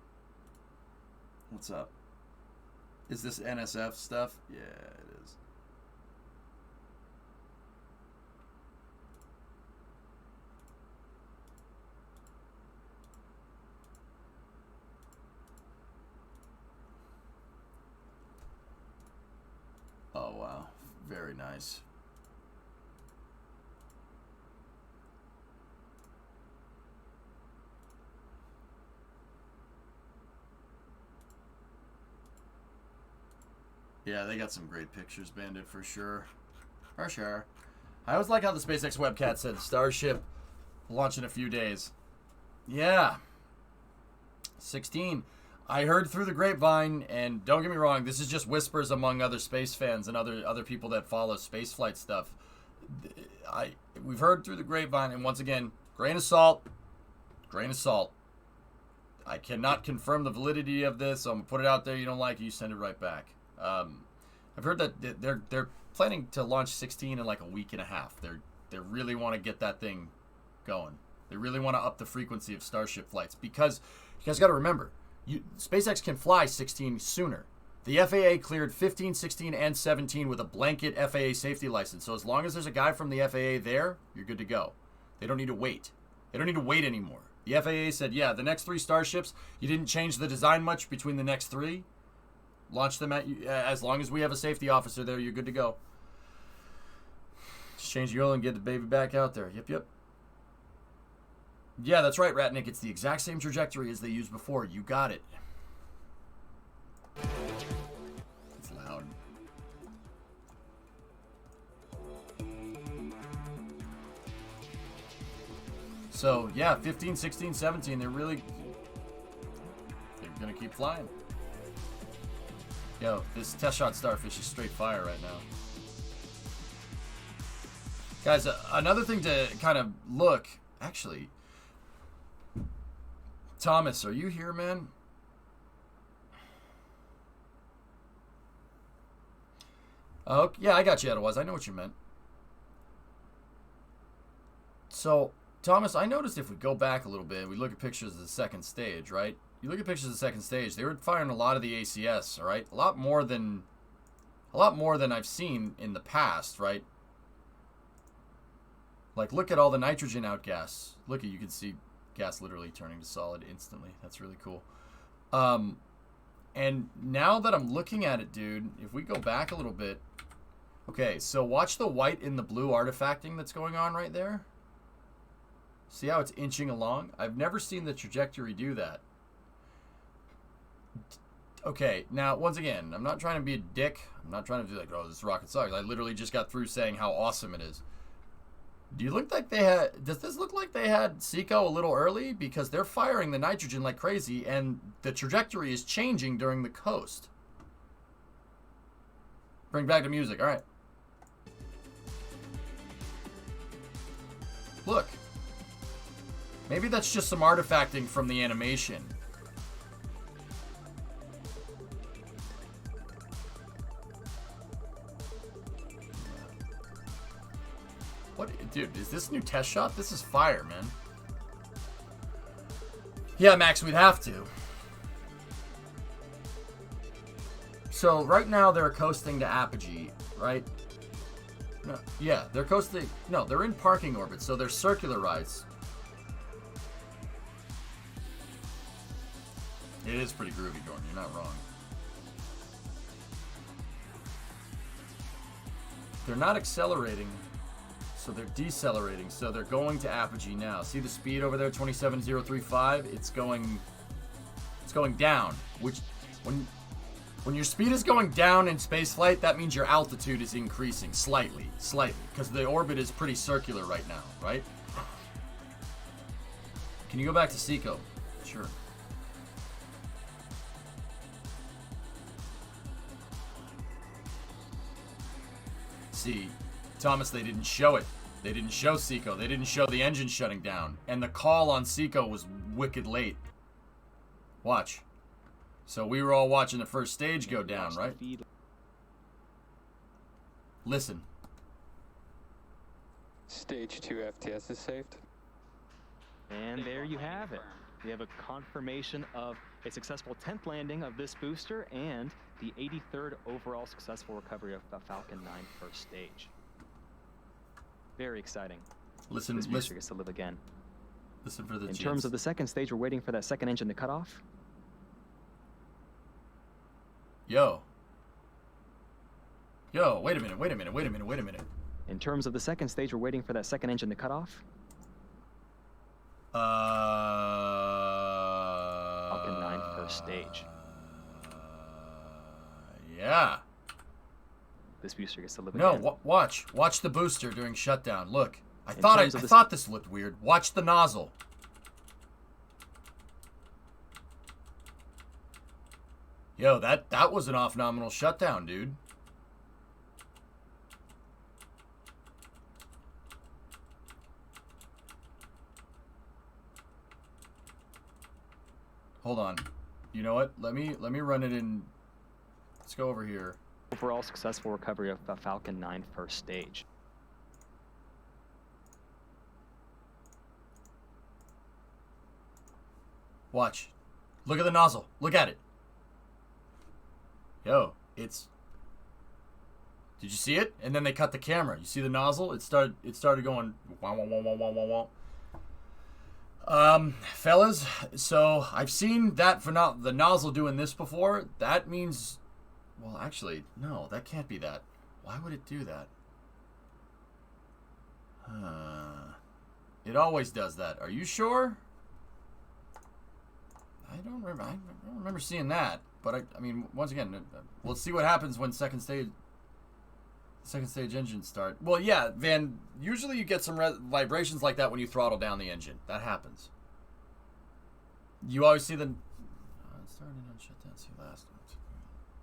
What's up? Is this NSF stuff? Yeah, it is. Oh, wow. Very nice. Yeah, they got some great pictures, Bandit, for sure. For sure. I always like how the SpaceX webcat said Starship launch in a few days. Yeah. 16. I heard through the grapevine, and don't get me wrong, this is just whispers among other space fans and other people that follow spaceflight stuff. We've heard through the grapevine, and once again, grain of salt. Grain of salt. I cannot confirm the validity of this, so I'm going to put it out there. You don't like it, you send it right back. I've heard that they're planning to launch 16 in like a week and a half. They really want to get that thing going. They really want to up the frequency of Starship flights because you guys got to remember, SpaceX can fly 16 sooner. The FAA cleared 15, 16, and 17 with a blanket FAA safety license. So as long as there's a guy from the FAA there, you're good to go. They don't need to wait. They don't need to wait anymore. The FAA said, yeah, the next 3 Starships, you didn't change the design much between the next 3. Launch them as long as we have a safety officer there, you're good to go. Just change the oil and get the baby back out there. Yep. Yeah, that's right, Ratnik. It's the exact same trajectory as they used before. You got it. It's loud. So, yeah, 15, 16, 17, they're going to keep flying. Yo, this test shot Starfish is straight fire right now. Guys, another thing to kind of look, actually, Thomas, are you here, man? Oh, yeah, I got you, Edwaz. I know what you meant. So, Thomas, I noticed if we go back a little bit, we look at pictures of the second stage, right? You look at pictures of the second stage, they were firing a lot of the ACS, all right? A lot more than I've seen in the past, right? Like, look at all the nitrogen outgas. Look at, you can see gas literally turning to solid instantly. That's really cool. And now that I'm looking at it, dude, if we go back a little bit. Okay, so watch the white in the blue artifacting that's going on right there. See how it's inching along? I've never seen the trajectory do that. Okay, now, once again, I'm not trying to be a dick. I'm not trying to be like, oh, this rocket sucks. I literally just got through saying how awesome it is. Do you look like they had... Does this look like they had Seco a little early? Because they're firing the nitrogen like crazy, and the trajectory is changing during the coast. Bring back the music. All right. Look. Maybe that's just some artifacting from the animation. What, dude, is this new test shot? This is fire, man. Yeah, Max, we'd have to. So, right now they're coasting to apogee, right? No, yeah, they're coasting... No, they're in parking orbit, so they're circularized. It is pretty groovy, Jordan. You're not wrong. They're not accelerating... So they're decelerating, so they're going to apogee now. See the speed over there, 27,035? It's going down, which when your speed is going down in spaceflight, that means your altitude is increasing slightly, because the orbit is pretty circular right now, right? Can you go back to Seco? Sure. See, Thomas, they didn't show it. They didn't show Seco. They didn't show the engine shutting down. And the call on Seco was wicked late. Watch. So we were all watching the first stage go down, right? Listen. Stage 2 FTS is saved. And there you have it. We have a confirmation of a successful 10th landing of this booster and the 83rd overall successful recovery of the Falcon 9 first stage. Very exciting. Listen, this booster gets to live again. Listen for the In terms of the second stage, we're waiting for that second engine to cut off. Yo, wait a minute. In terms of the second stage, we're waiting for that second engine to cut off. Falcon 9 first stage. Yeah. this booster gets to live No, again. watch the booster during shutdown. Look, I In thought terms of this- thought this looked weird. Watch the nozzle. Yo, that was an off nominal shutdown, dude. Hold on. You know what? Let me run it in. Let's go over here. Overall successful recovery of the Falcon 9 first stage. Watch. Look at the nozzle. Look at it. Yo, it's... Did you see it? And then they cut the camera. You see the nozzle? It started going wow, wow, wow, wow, wow, wow, wow. Fellas, so I've seen that for the nozzle doing this before. That means... Well, actually, no, that can't be that. Why would it do that? It always does that. Are you sure? I don't remember seeing that. But I mean, once again, let's see what happens when second stage engines start. Well, yeah, Van. Usually you get some vibrations like that when you throttle down the engine. That happens. You always see the. Starting on shutdown.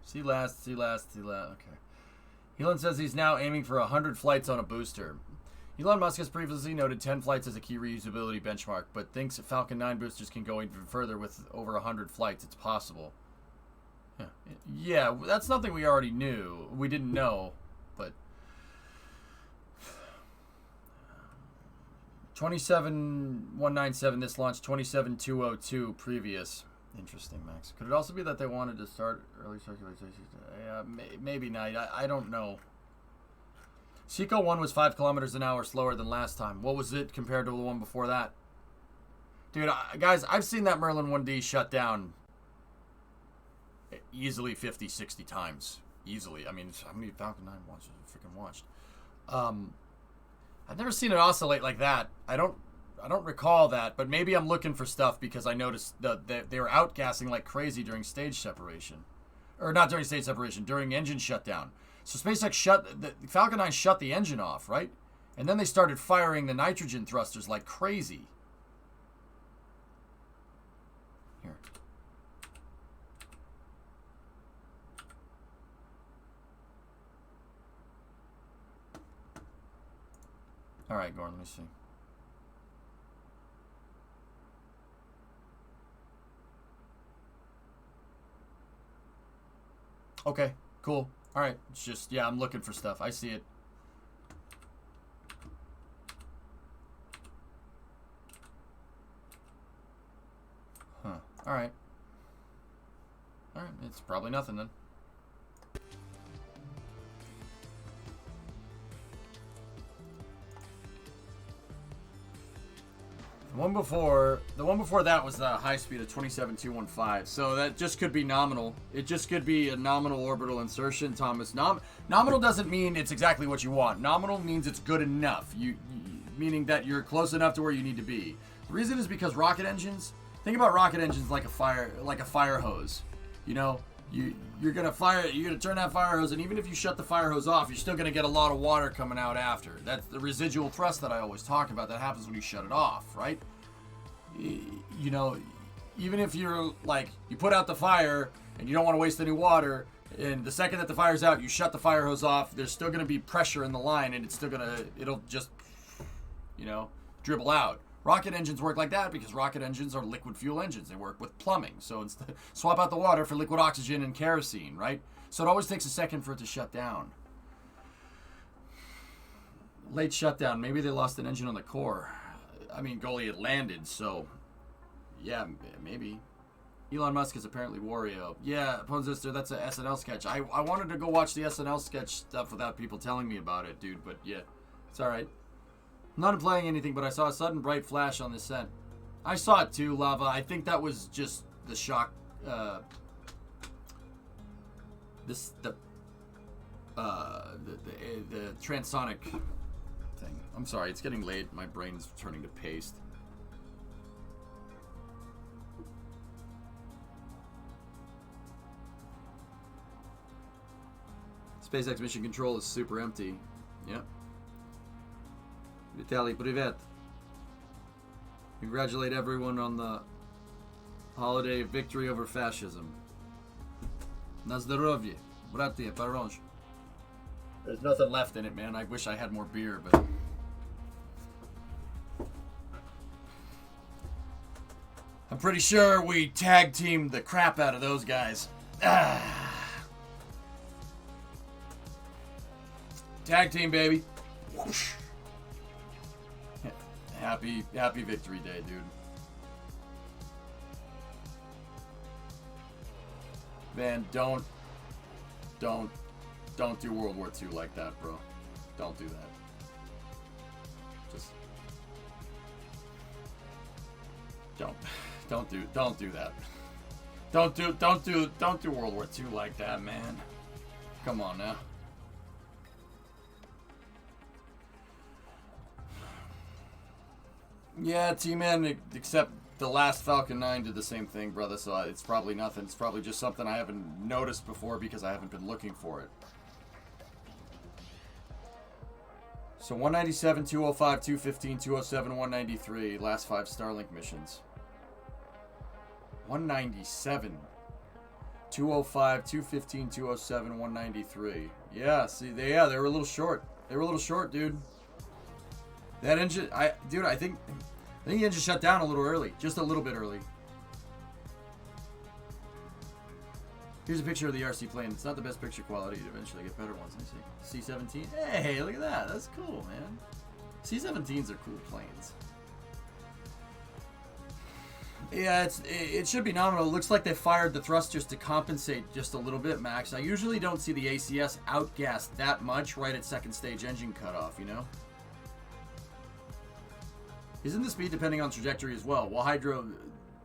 See last. Okay. Elon says he's now aiming for 100 flights on a booster. Elon Musk has previously noted 10 flights as a key reusability benchmark, but thinks that Falcon 9 boosters can go even further with over 100 flights. It's possible. Yeah, that's nothing we already knew. We didn't know, but 27197 this launch, 27202 previous. Interesting, Max. Could it also be that they wanted to start early circulation? Yeah, maybe not. I don't know. Seco 1 was 5 kilometers an hour slower than last time. What was it compared to the one before that? Dude, guys, I've seen that Merlin 1D shut down easily 50, 60 times. Easily. I mean, how many Falcon 9 watches have freaking watched? I've never seen it oscillate like that. I don't recall that, but maybe I'm looking for stuff because I noticed that they were outgassing like crazy during stage separation. Or not during stage separation, during engine shutdown. So SpaceX the Falcon 9 shut the engine off, right? And then they started firing the nitrogen thrusters like crazy. Here. All right, Gordon, let me see. Okay, cool. All right, it's just, yeah, I'm looking for stuff. I see it. Huh. All right. All right, it's probably nothing then. The one before that was the high speed of 27215. So that just could be nominal. It just could be a nominal orbital insertion, Thomas. Nominal doesn't mean it's exactly what you want. Nominal means it's good enough. Meaning that you're close enough to where you need to be. The reason is because rocket engines. Think about rocket engines like a fire hose. You know, you're gonna turn that fire hose, and even if you shut the fire hose off, you're still gonna get a lot of water coming out after. That's the residual thrust that I always talk about. That happens when you shut it off, right? You know, even if you're like, you put out the fire and you don't want to waste any water, and the second that the fire's out, you shut the fire hose off, there's still going to be pressure in the line, and it'll just, you know, dribble out. Rocket engines work like that because rocket engines are liquid fuel engines. They work with plumbing. So swap out the water for liquid oxygen and kerosene, right? So it always takes a second for it to shut down. Late shutdown. Maybe they lost an engine on the core. I mean, Goli had landed, so yeah, maybe. Elon Musk is apparently Wario. Yeah, Ponzister, that's a SNL sketch. I wanted to go watch the SNL sketch stuff without people telling me about it, dude, but yeah, it's alright. I'm not implying anything, but I saw a sudden bright flash on the scent. I saw it too, Lava. I think that was just the shock, the transonic thing. I'm sorry, it's getting late. My brain's turning to paste. SpaceX mission control is super empty. Yep. Vitaly, privet. Congratulate everyone on the holiday victory over fascism. Na zdrowie. Bratie, paranj. There's nothing left in it, man. I wish I had more beer, but... I'm pretty sure we tag teamed the crap out of those guys. Tag team, baby. Whoosh. Happy victory day, dude. Man, don't do World War II like that, bro. Don't do that. Just don't do that. Don't do World War II like that, man. Come on now. Yeah, T-Man, except the last Falcon 9 did the same thing, brother, so it's probably nothing. It's probably just something I haven't noticed before because I haven't been looking for it. So 197, 205, 215, 207, 193, last 5 Starlink missions. 197, 205, 215, 207, 193. Yeah, see, they were a little short. They were a little short, dude. That engine, I think the engine shut down a little early, just a little bit early. Here's a picture of the RC plane. It's not the best picture quality. You'd eventually get better ones. Let me see. C-17. Hey, look at that. That's cool, man. C-17s are cool planes. Yeah, it should be nominal. It looks like they fired the thrusters to compensate just a little bit, Max. I usually don't see the ACS outgassed that much right at second stage engine cutoff, you know? Isn't the speed depending on trajectory as well? Well, Hydro,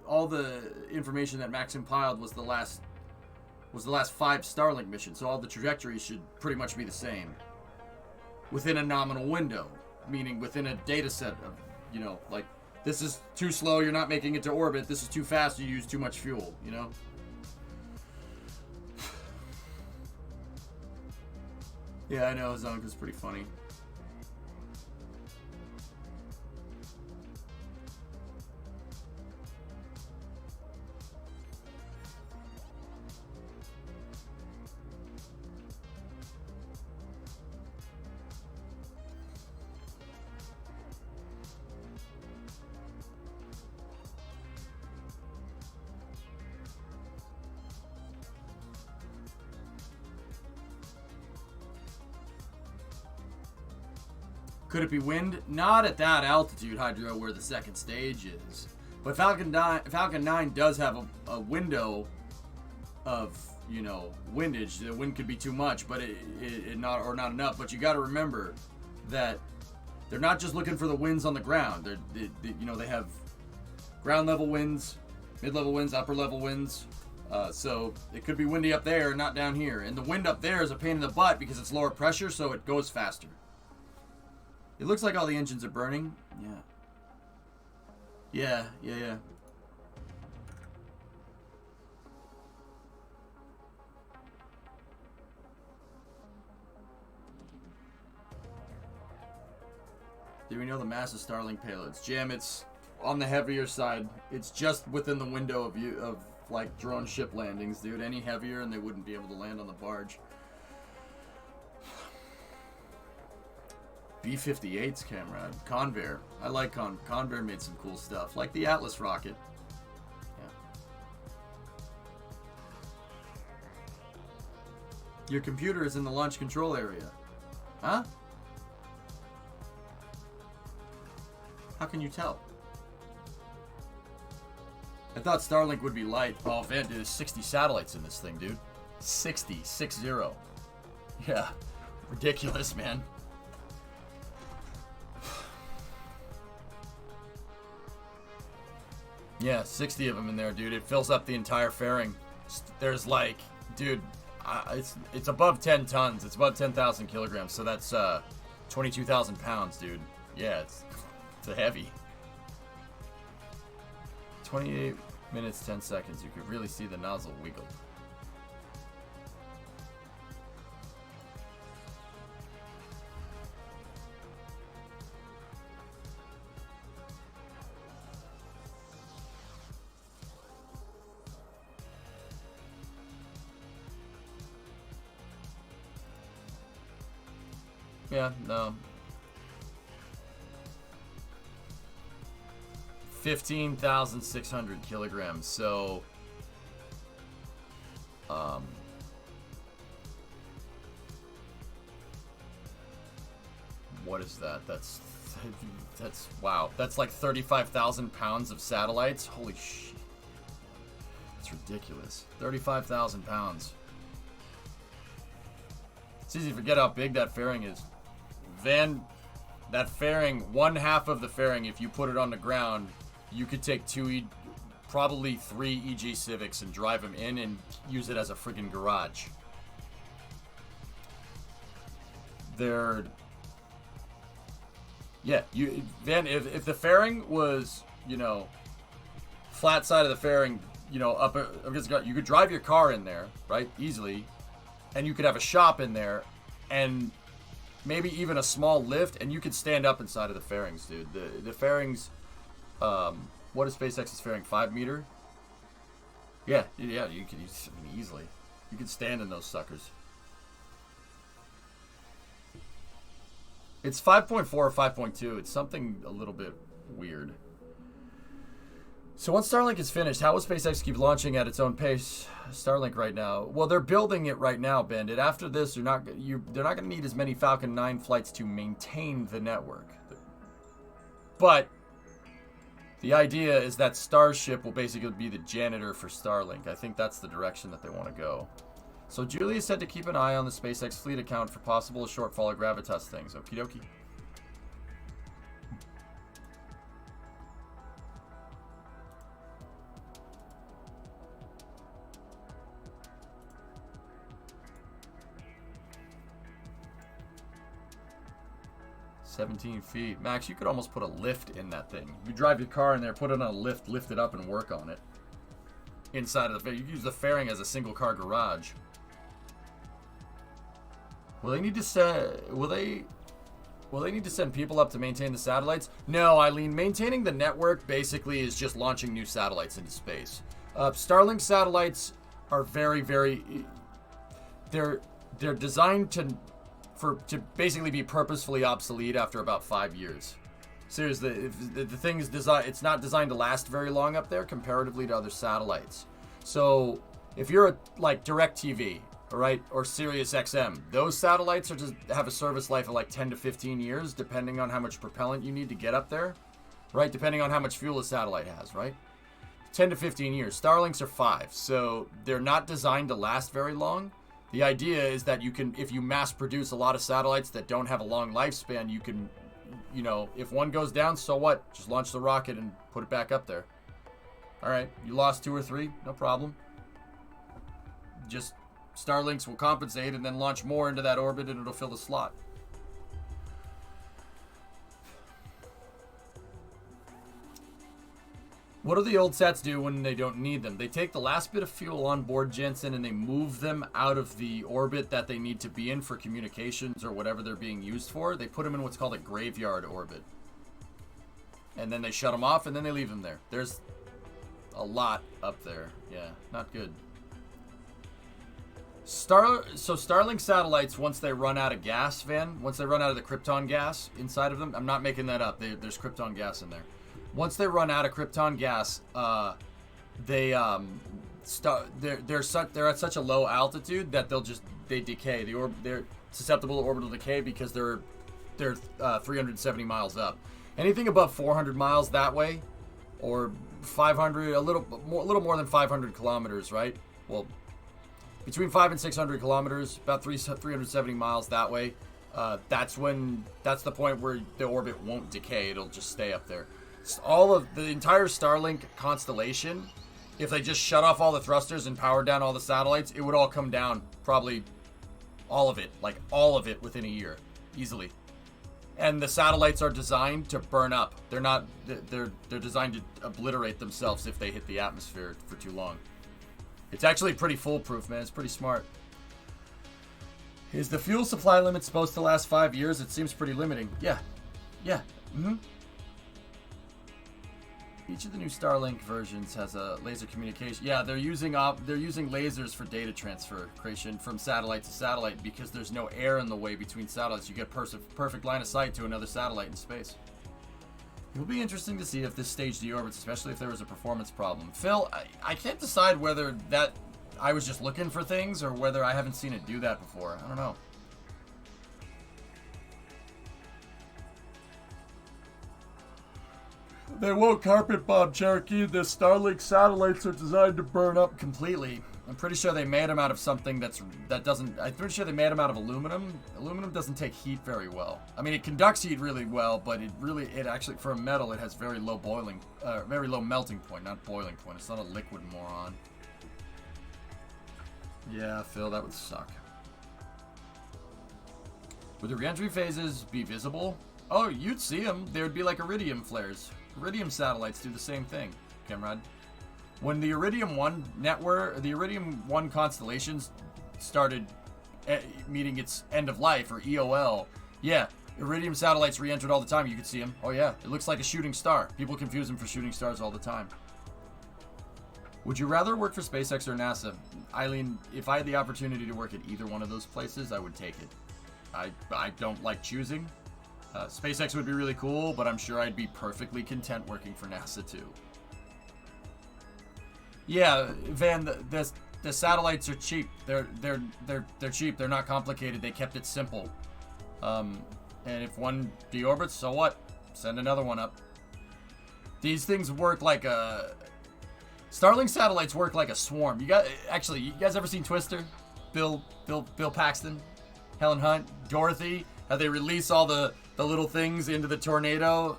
all the information that Max compiled was the last 5 Starlink missions, so all the trajectories should pretty much be the same. Within a nominal window, meaning within a data set of, you know, like, this is too slow, you're not making it to orbit, this is too fast, you use too much fuel, you know? Yeah, I know, Zonka's pretty funny. Could it be wind? Not at that altitude, Hydro, where the second stage is. But Falcon 9 does have a window of, you know, windage. The wind could be too much, but it not enough. But you got to remember that they're not just looking for the winds on the ground. You know, they have ground level winds, mid level winds, upper level winds. So it could be windy up there, not down here. And the wind up there is a pain in the butt because it's lower pressure, so it goes faster. It looks like all the engines are burning. Yeah. Do we know the mass of Starlink payloads? Jam, it's on the heavier side. It's just within the window of like drone ship landings, dude. Any heavier and they wouldn't be able to land on the barge. B-58's camera. Convair. I like Convair made some cool stuff. Like the Atlas rocket. Yeah. Your computer is in the launch control area. Huh? How can you tell? I thought Starlink would be light. Oh, man, there's 60 satellites in this thing, dude. 60. 6-0. Yeah. Ridiculous, man. Yeah, 60 of them in there, dude. It fills up the entire fairing. There's like, dude, it's above 10 tons. It's above 10,000 kilograms. So that's 22,000 pounds, dude. Yeah, it's a heavy. 28 minutes, 10 seconds. You could really see the nozzle wiggle. Yeah, no. 15,600 kilograms. So, what is that? That's wow. That's like 35,000 pounds of satellites. Holy shit. That's ridiculous. 35,000 pounds. It's easy to forget how big that fairing is. That fairing, one half of the fairing, if you put it on the ground, you could take probably 3 EG Civics and drive them in and use it as a friggin' garage. Yeah, if the fairing was, you know, flat side of the fairing, you know, you could drive your car in there, right, easily, and you could have a shop in there, and maybe even a small lift, and you could stand up inside of the fairings, dude. The fairings, what is SpaceX's fairing? 5 meter? Yeah, you could easily. You could stand in those suckers. It's 5.4 or 5.2. It's something a little bit weird. So once Starlink is finished, how will SpaceX keep launching at its own pace? Starlink right now. Well, they're building it right now, Bandit. After this, they're not going to need as many Falcon 9 flights to maintain the network. But the idea is that Starship will basically be the janitor for Starlink. I think that's the direction that they want to go. So Julia said to keep an eye on the SpaceX fleet account for possible shortfall of gravitas things. Okie dokie. $17 feet. Max, you could almost put a lift in that thing. You drive your car in there, put it on a lift, lift it up, and work on it. Inside of the fairing. You use the fairing as a single car garage. Will they need to send people up to maintain the satellites? No, Eileen. Maintaining the network basically is just launching new satellites into space. Starlink satellites are very, very. They're designed to basically be purposefully obsolete after about 5 years. Seriously, the thing is designed. It's not designed to last very long up there comparatively to other satellites. So if you're like DirecTV, right, or Sirius XM, those satellites are just have a service life of like 10 to 15 years, depending on how much propellant you need to get up there, right? Depending on how much fuel a satellite has, right? 10 to 15 years. Starlinks are 5, so they're not designed to last very long. The idea is that you can, if you mass produce a lot of satellites that don't have a long lifespan, you can, you know, if one goes down, so what? Just launch the rocket and put it back up there. All right, you lost 2 or 3, no problem. Just Starlinks will compensate and then launch more into that orbit and it'll fill the slot. What do the old sats do when they don't need them? They take the last bit of fuel on board, Jensen, and they move them out of the orbit that they need to be in for communications or whatever they're being used for. They put them in what's called a graveyard orbit. And then they shut them off and then they leave them there. There's a lot up there. Yeah, not good. So Starlink satellites, once they run out of gas, once they run out of the krypton gas inside of them, I'm not making that up. There's krypton gas in there. Once they run out of krypton gas, they're at such a low altitude that they decay. They're susceptible to orbital decay because they're 370 miles up. Anything above 400 miles that way, or 500, a little more than 500 kilometers, right? Well, between 500 and 600 kilometers, about 370 miles that way. That's the point where the orbit won't decay. It'll just stay up there. All of the entire Starlink constellation, if they just shut off all the thrusters and powered down all the satellites, it would all come down, probably all of it within a year, easily. And the satellites are designed to burn up. They're designed to obliterate themselves if they hit the atmosphere for too long. It's actually pretty foolproof, man. It's pretty smart. Is the fuel supply limit supposed to last 5 years? It seems pretty limiting. Yeah. Mm-hmm. Each of the new Starlink versions has a laser communication. Yeah, they're using lasers for data transfer creation from satellite to satellite because there's no air in the way between satellites. You get perfect line of sight to another satellite in space. It will be interesting to see if this stage deorbits, especially if there was a performance problem. Phil, I can't decide whether that I was just looking for things or whether I haven't seen it do that before. I don't know. They won't carpet bomb, Cherokee. The Starlink satellites are designed to burn up completely. I'm pretty sure they made them out of something I'm pretty sure they made them out of aluminum. Aluminum doesn't take heat very well. I mean, it conducts heat really well, but it actually, for a metal, it has very low melting point, not boiling point. It's not a liquid, moron. Yeah, Phil, that would suck. Would the reentry phases be visible? Oh, you'd see them. They would be like iridium flares. Iridium satellites do the same thing, Kemrod. When the Iridium 1 network, the Iridium 1 constellations started meeting its end of life, or EOL, yeah, Iridium satellites re-entered all the time. You could see them. Oh yeah, it looks like a shooting star. People confuse them for shooting stars all the time. Would you rather work for SpaceX or NASA? Eileen, if I had the opportunity to work at either one of those places, I would take it. I don't like choosing. SpaceX would be really cool, but I'm sure I'd be perfectly content working for NASA too. Yeah, Van, the satellites are cheap. They're cheap. They're not complicated. They kept it simple. And if one deorbits, so what? Send another one up. These things work like a Starlink satellites work like a swarm. You guys ever seen Twister? Bill Paxton, Helen Hunt, Dorothy. How they release all the little things into the tornado.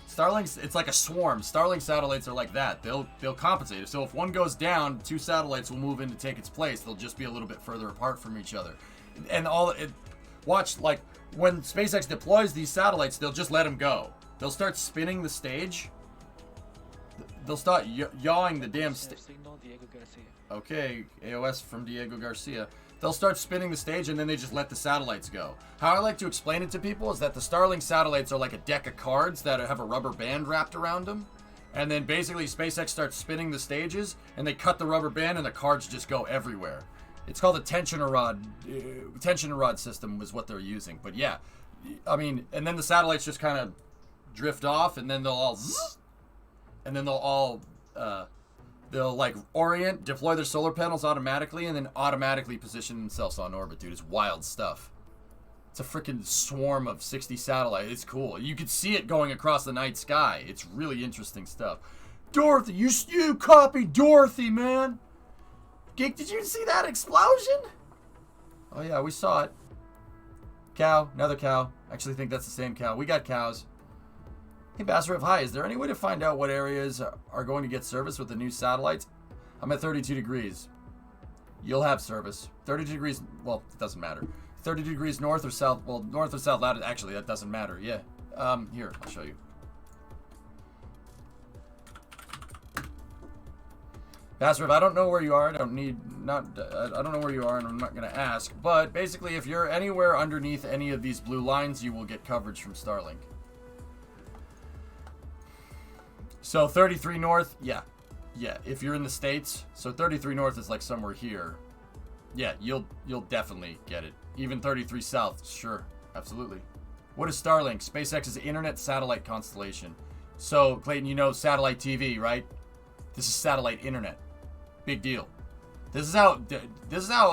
Starlink's, it's like a swarm. Starlink satellites are like that. They'll compensate. So if one goes down, two satellites will move in to take its place. They'll just be a little bit further apart from each other. And watch, like, when SpaceX deploys these satellites, they'll just let them go. They'll start spinning the stage. They'll start yawing the damn Okay, AOS from Diego Garcia. They'll start spinning the stage and then they just let the satellites go. How I like to explain it to people is that the Starlink satellites are like a deck of cards that have a rubber band wrapped around them. And then basically SpaceX starts spinning the stages and they cut the rubber band and the cards just go everywhere. It's called a tensioner rod system was what they're using. But yeah, I mean, and then the satellites just kind of drift off and then they'll all zzz, and then they'll like orient, deploy their solar panels automatically, and then automatically position themselves on orbit, dude. It's wild stuff. It's a freaking swarm of 60 satellites. It's cool. You could see it going across the night sky. It's really interesting stuff. Dorothy, you copied Dorothy, man. Geek, did you see that explosion? Oh yeah, we saw it. Cow, another cow. Actually think that's the same cow. We got cows. Hey, Basarov, hi. Is there any way to find out what areas are going to get service with the new satellites? I'm at 32 degrees. You'll have service. 32 degrees, well, it doesn't matter. 30 degrees north or south, well, north or south latitude, actually, that doesn't matter, yeah. Here, I'll show you. Basarov, I don't know where you are. I don't know where you are, and I'm not going to ask. But basically, if you're anywhere underneath any of these blue lines, you will get coverage from Starlink. So 33 north, yeah, if you're in the States, so 33 north is like somewhere here. Yeah, you'll definitely get it. Even 33 south, sure, absolutely. What is Starlink? SpaceX's internet satellite constellation. So, Clayton, you know satellite TV, right? This is satellite internet. Big deal. This is how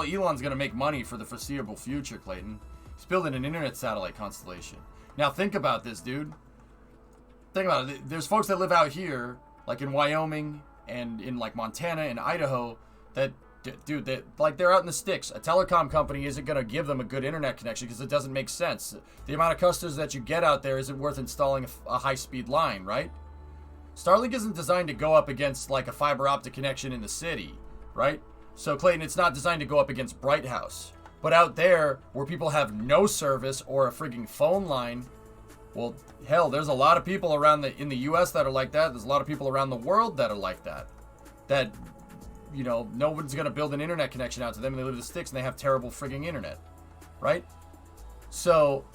Elon's going to make money for the foreseeable future, Clayton. He's building an internet satellite constellation. Now think about this, dude. Think about it. There's folks that live out here, like in Wyoming and in like Montana and Idaho, that, dude, they're out in the sticks. A telecom company isn't going to give them a good internet connection because it doesn't make sense. The amount of customers that you get out there isn't worth installing a high-speed line, right? Starlink isn't designed to go up against like a fiber optic connection in the city, right? So, Clayton, it's not designed to go up against Bright House. But out there, where people have no service or a frigging phone line, well, hell, there's a lot of people in the U.S. that are like that. There's a lot of people around the world that are like that. That, you know, no one's going to build an internet connection out to them, and they live in the sticks, and they have terrible frigging internet, right? So,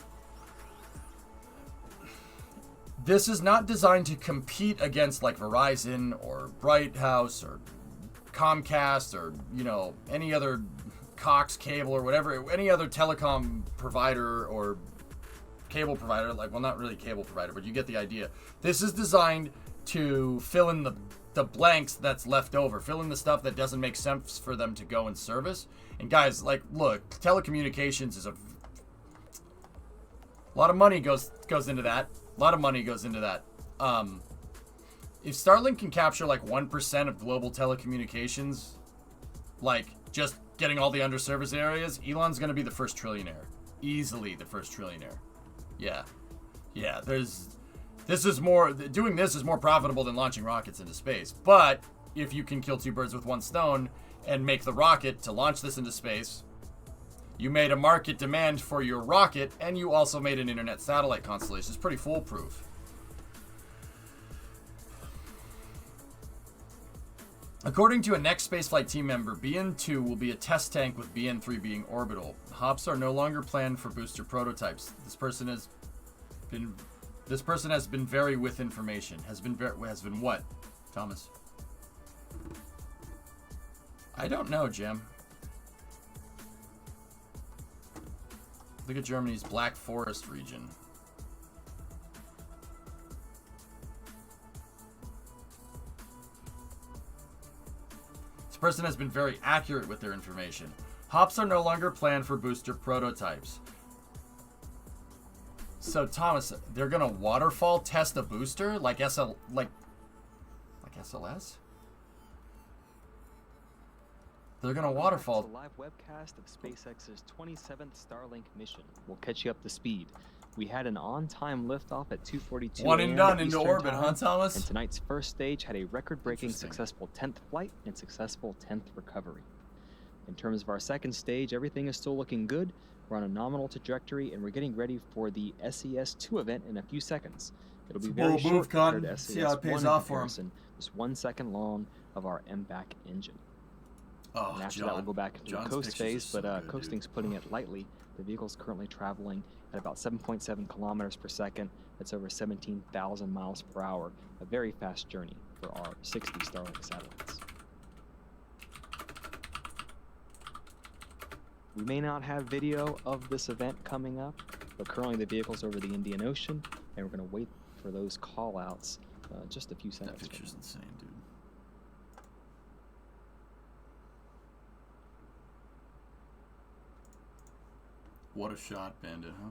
This is not designed to compete against like Verizon or Bright House or Comcast or, you know, any other Cox cable or whatever, any other telecom provider or cable provider, like, well, not really cable provider, but you get the idea. This is designed to fill in the blanks that's left over, fill in the stuff that doesn't make sense for them to go and service. And guys, like, look, telecommunications is a lot of money goes into that. A lot of money goes into that. If Starlink can capture like 1% of global telecommunications, like just getting all the underserviced areas, Elon's going to be the first trillionaire. Easily the first trillionaire. Yeah. Yeah, doing this is more profitable than launching rockets into space. But if you can kill two birds with one stone and make the rocket to launch this into space, you made a market demand for your rocket, and you also made an internet satellite constellation. It's pretty foolproof. According to a next spaceflight team member, BN2 will be a test tank with BN3 being orbital. Hops are no longer planned for booster prototypes. This person has been very with information. Has been what, Thomas? I don't know, Jim. Look at Germany's Black Forest region. This person has been very accurate with their information. Hops are no longer planned for booster prototypes. So Thomas, they're gonna waterfall test a booster like SLS? They're gonna waterfall. A live webcast of SpaceX's 27th Starlink mission. We'll catch you up to speed. We had an on-time liftoff at 2:42 One and done into orbit, time, huh, Thomas? And tonight's first stage had a record-breaking successful 10th flight and successful 10th recovery. In terms of our second stage, everything is still looking good. We're on a nominal trajectory, and we're getting ready for the SES-2 event in a few seconds. It'll be very short compared to SES-1 just 1 second long of our MVAC engine. Oh, and after that, we'll go back into the coast phase, but coasting's putting it lightly. The vehicle's currently traveling at about 7.7 kilometers per second. That's over 17,000 miles per hour. A very fast journey for our 60 Starlink satellites. We may not have video of this event coming up, but currently the vehicle's over the Indian Ocean, and we're going to wait for those call-outs just a few seconds. That picture's insane, dude. What a shot, Bandit, huh?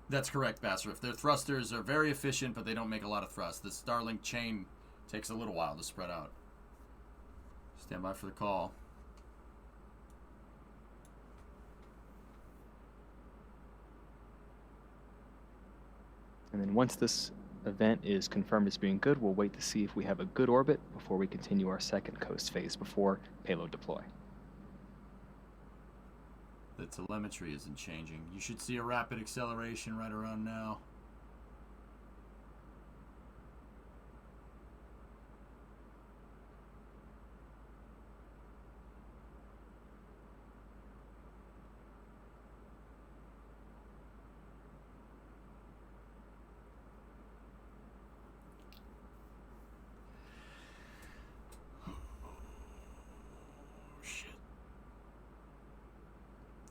That's correct, Bassriff. Their thrusters are very efficient, but they don't make a lot of thrust. The Starlink chain takes a little while to spread out. Stand by for the call. And then once this event is confirmed as being good, we'll wait to see if we have a good orbit before we continue our second coast phase before payload deploy. The telemetry isn't changing. You should see a rapid acceleration right around now.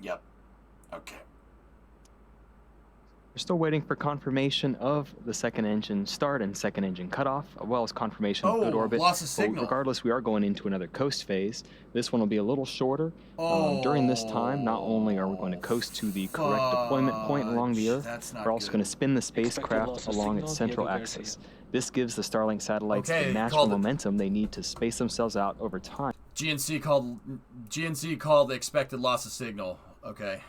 Yep. Okay. We're still waiting for confirmation of the second engine start and second engine cutoff, as well as confirmation of good orbit. Loss of signal. Regardless, we are going into another coast phase. This one will be a little shorter. During this time, not only are we going to coast to the correct deployment point along the Earth, we're also going to spin the spacecraft along its central axis. This gives the Starlink satellites the natural momentum they need to space themselves out over time. GNC called the expected loss of signal. Okay.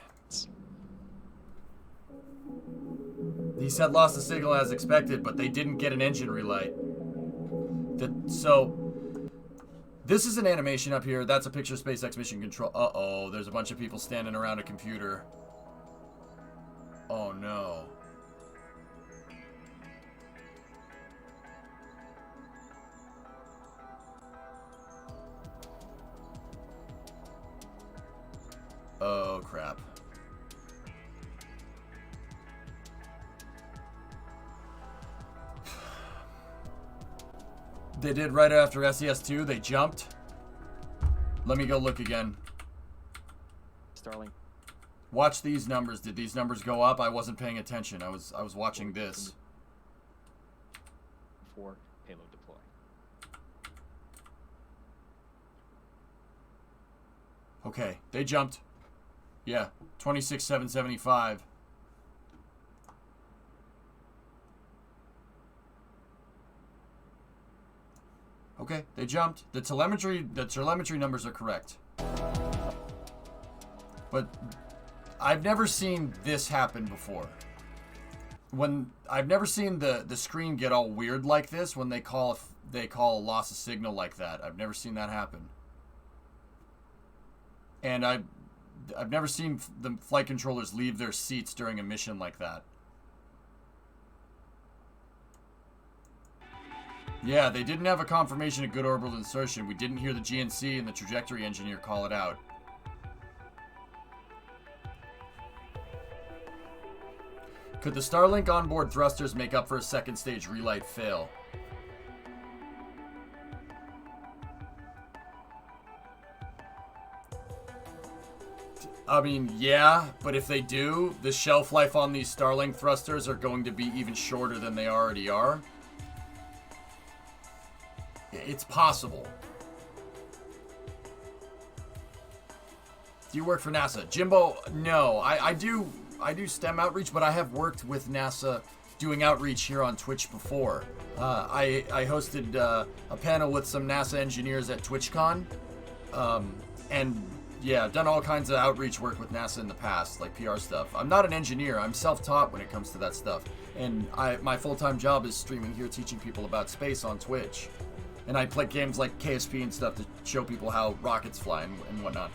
He said lost the signal as expected, but they didn't get an engine relight. So, this is an animation up here. That's a picture of SpaceX mission control. Uh-oh, there's a bunch of people standing around a computer. Oh, no. Oh, crap. They did right after SES-2. They jumped. Let me go look again. Starlink. Watch these numbers. Did these numbers go up? I wasn't paying attention. I was watching this. For payload deploy. Okay, they jumped. Yeah, 26,775. Okay, they jumped. The telemetry numbers are correct. But I've never seen this happen before. I've never seen the screen get all weird like this when they call a loss of signal like that. I've never seen that happen. And I've never seen the flight controllers leave their seats during a mission like that. Yeah, they didn't have a confirmation of good orbital insertion. We didn't hear the GNC and the trajectory engineer call it out. Could the Starlink onboard thrusters make up for a second stage relight fail? I mean, yeah, but if they do, the shelf life on these Starlink thrusters are going to be even shorter than they already are. It's possible. Do you work for NASA? Jimbo, no. I do STEM outreach, but I have worked with NASA doing outreach here on Twitch before. I hosted a panel with some NASA engineers at TwitchCon. And yeah, I've done all kinds of outreach work with NASA in the past, like PR stuff. I'm not an engineer. I'm self-taught when it comes to that stuff. And my full-time job is streaming here, teaching people about space on Twitch. And I play games like KSP and stuff to show people how rockets fly and whatnot.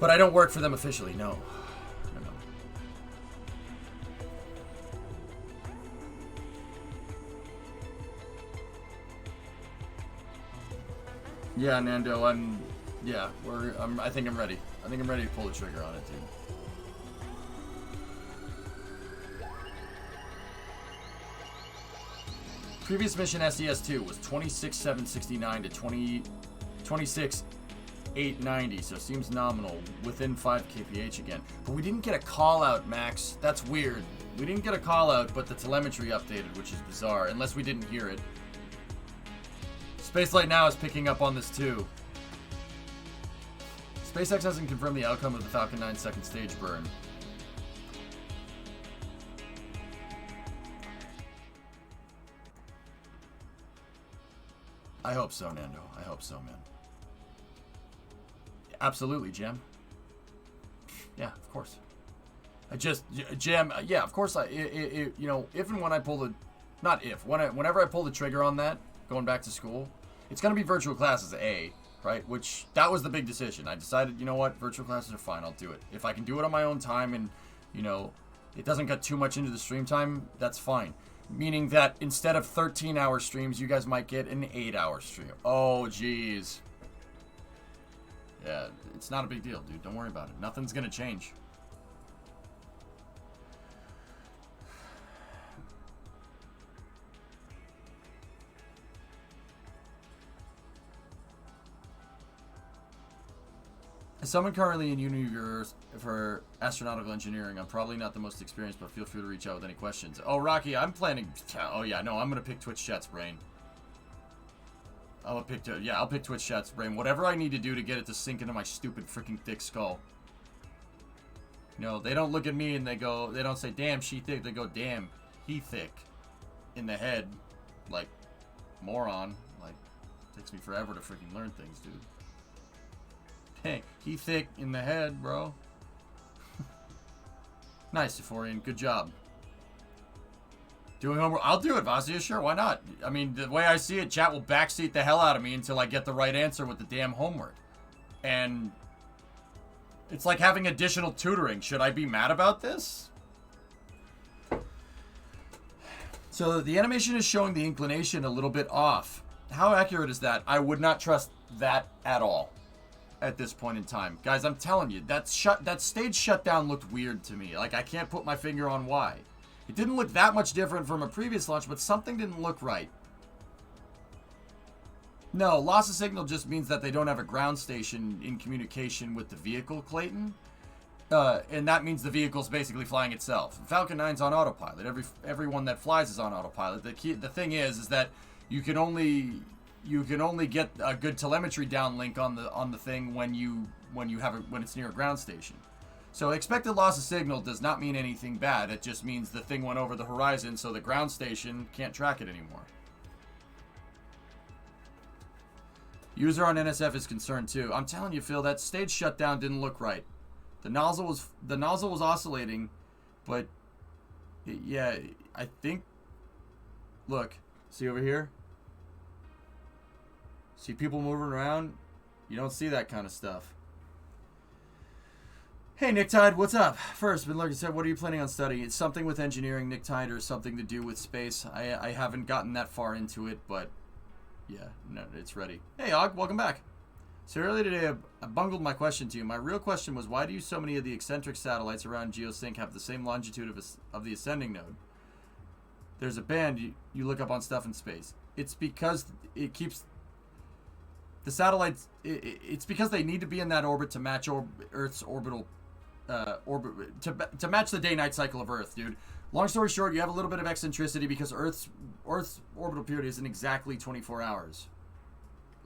But I don't work for them officially, no. No. Yeah, Nando, I think I'm ready. I think I'm ready to pull the trigger on it, dude. Previous mission SES-2 was 26,769 to 26,890, so seems nominal, within 5 kph again. But we didn't get a call out, Max. That's weird. We didn't get a call out, but the telemetry updated, which is bizarre, unless we didn't hear it. Spacelight Now is picking up on this too. SpaceX hasn't confirmed the outcome of the Falcon 9 second stage burn. I hope so, Nando. I hope so, man. Absolutely, Jim. Yeah, of course. Jim, yeah, of course. You know, if and when I pull the, not if, whenever I pull the trigger on that, going back to school, it's going to be virtual classes A, right? Which, that was the big decision. I decided, you know what, virtual classes are fine, I'll do it. If I can do it on my own time and, you know, it doesn't cut too much into the stream time, that's fine. Meaning that instead of 13-hour streams, you guys might get an 8-hour stream. Oh, jeez. Yeah, it's not a big deal, dude. Don't worry about it. Nothing's going to change. As someone currently in uni for astronautical engineering, I'm probably not the most experienced, but feel free to reach out with any questions. Oh, Rocky, I'm planning... Oh, yeah, no, I'm going to pick Twitch Chat's brain. I'll pick Twitch Chat's brain. Whatever I need to do to get it to sink into my stupid freaking thick skull. No, they don't look at me and they go... They don't say, damn, she thick. They go, damn, he thick. In the head. Like, moron. Like, takes me forever to freaking learn things, dude. Hey, he thick in the head, bro. Nice, Euphorian. Good job. Doing homework. I'll do it, Vasia. Sure, why not? I mean, the way I see it, chat will backseat the hell out of me until I get the right answer with the damn homework. And it's like having additional tutoring. Should I be mad about this? So the animation is showing the inclination a little bit off. How accurate is that? I would not trust that at all. At this point in time, guys, I'm telling you, that stage shutdown looked weird to me. Like, I can't put my finger on why. It didn't look that much different from a previous launch, but something didn't look right. No, loss of signal just means that they don't have a ground station in communication with the vehicle, Clayton. And that means the vehicle's basically flying itself. Falcon 9's on autopilot. Everyone that flies is on autopilot. The thing is that you can only get a good telemetry downlink on the thing when it's near a ground station. So expected loss of signal does not mean anything bad. It just means the thing went over the horizon, so the ground station can't track it anymore. User on NSF is concerned too. I'm telling you, Phil, that stage shutdown didn't look right. The nozzle was oscillating, but yeah, I think. Look, see over here. See people moving around. You don't see that kind of stuff. Hey, Nick Tide, what's up? First, been looking said, what are you planning on studying? It's something with engineering, Nick Tide, or something to do with space. I haven't gotten that far into it, but yeah, no, it's ready. Hey, Og, welcome back. So earlier today, I bungled my question to you. My real question was, why do so many of the eccentric satellites around Geosync have the same longitude of the ascending node? There's a band you look up on stuff in space. It's because it keeps the satellites. It's because they need to be in that orbit to match Earth's orbital orbit to match the day-night cycle of Earth, dude. Long story short, you have a little bit of eccentricity because Earth's orbital period isn't exactly 24 hours.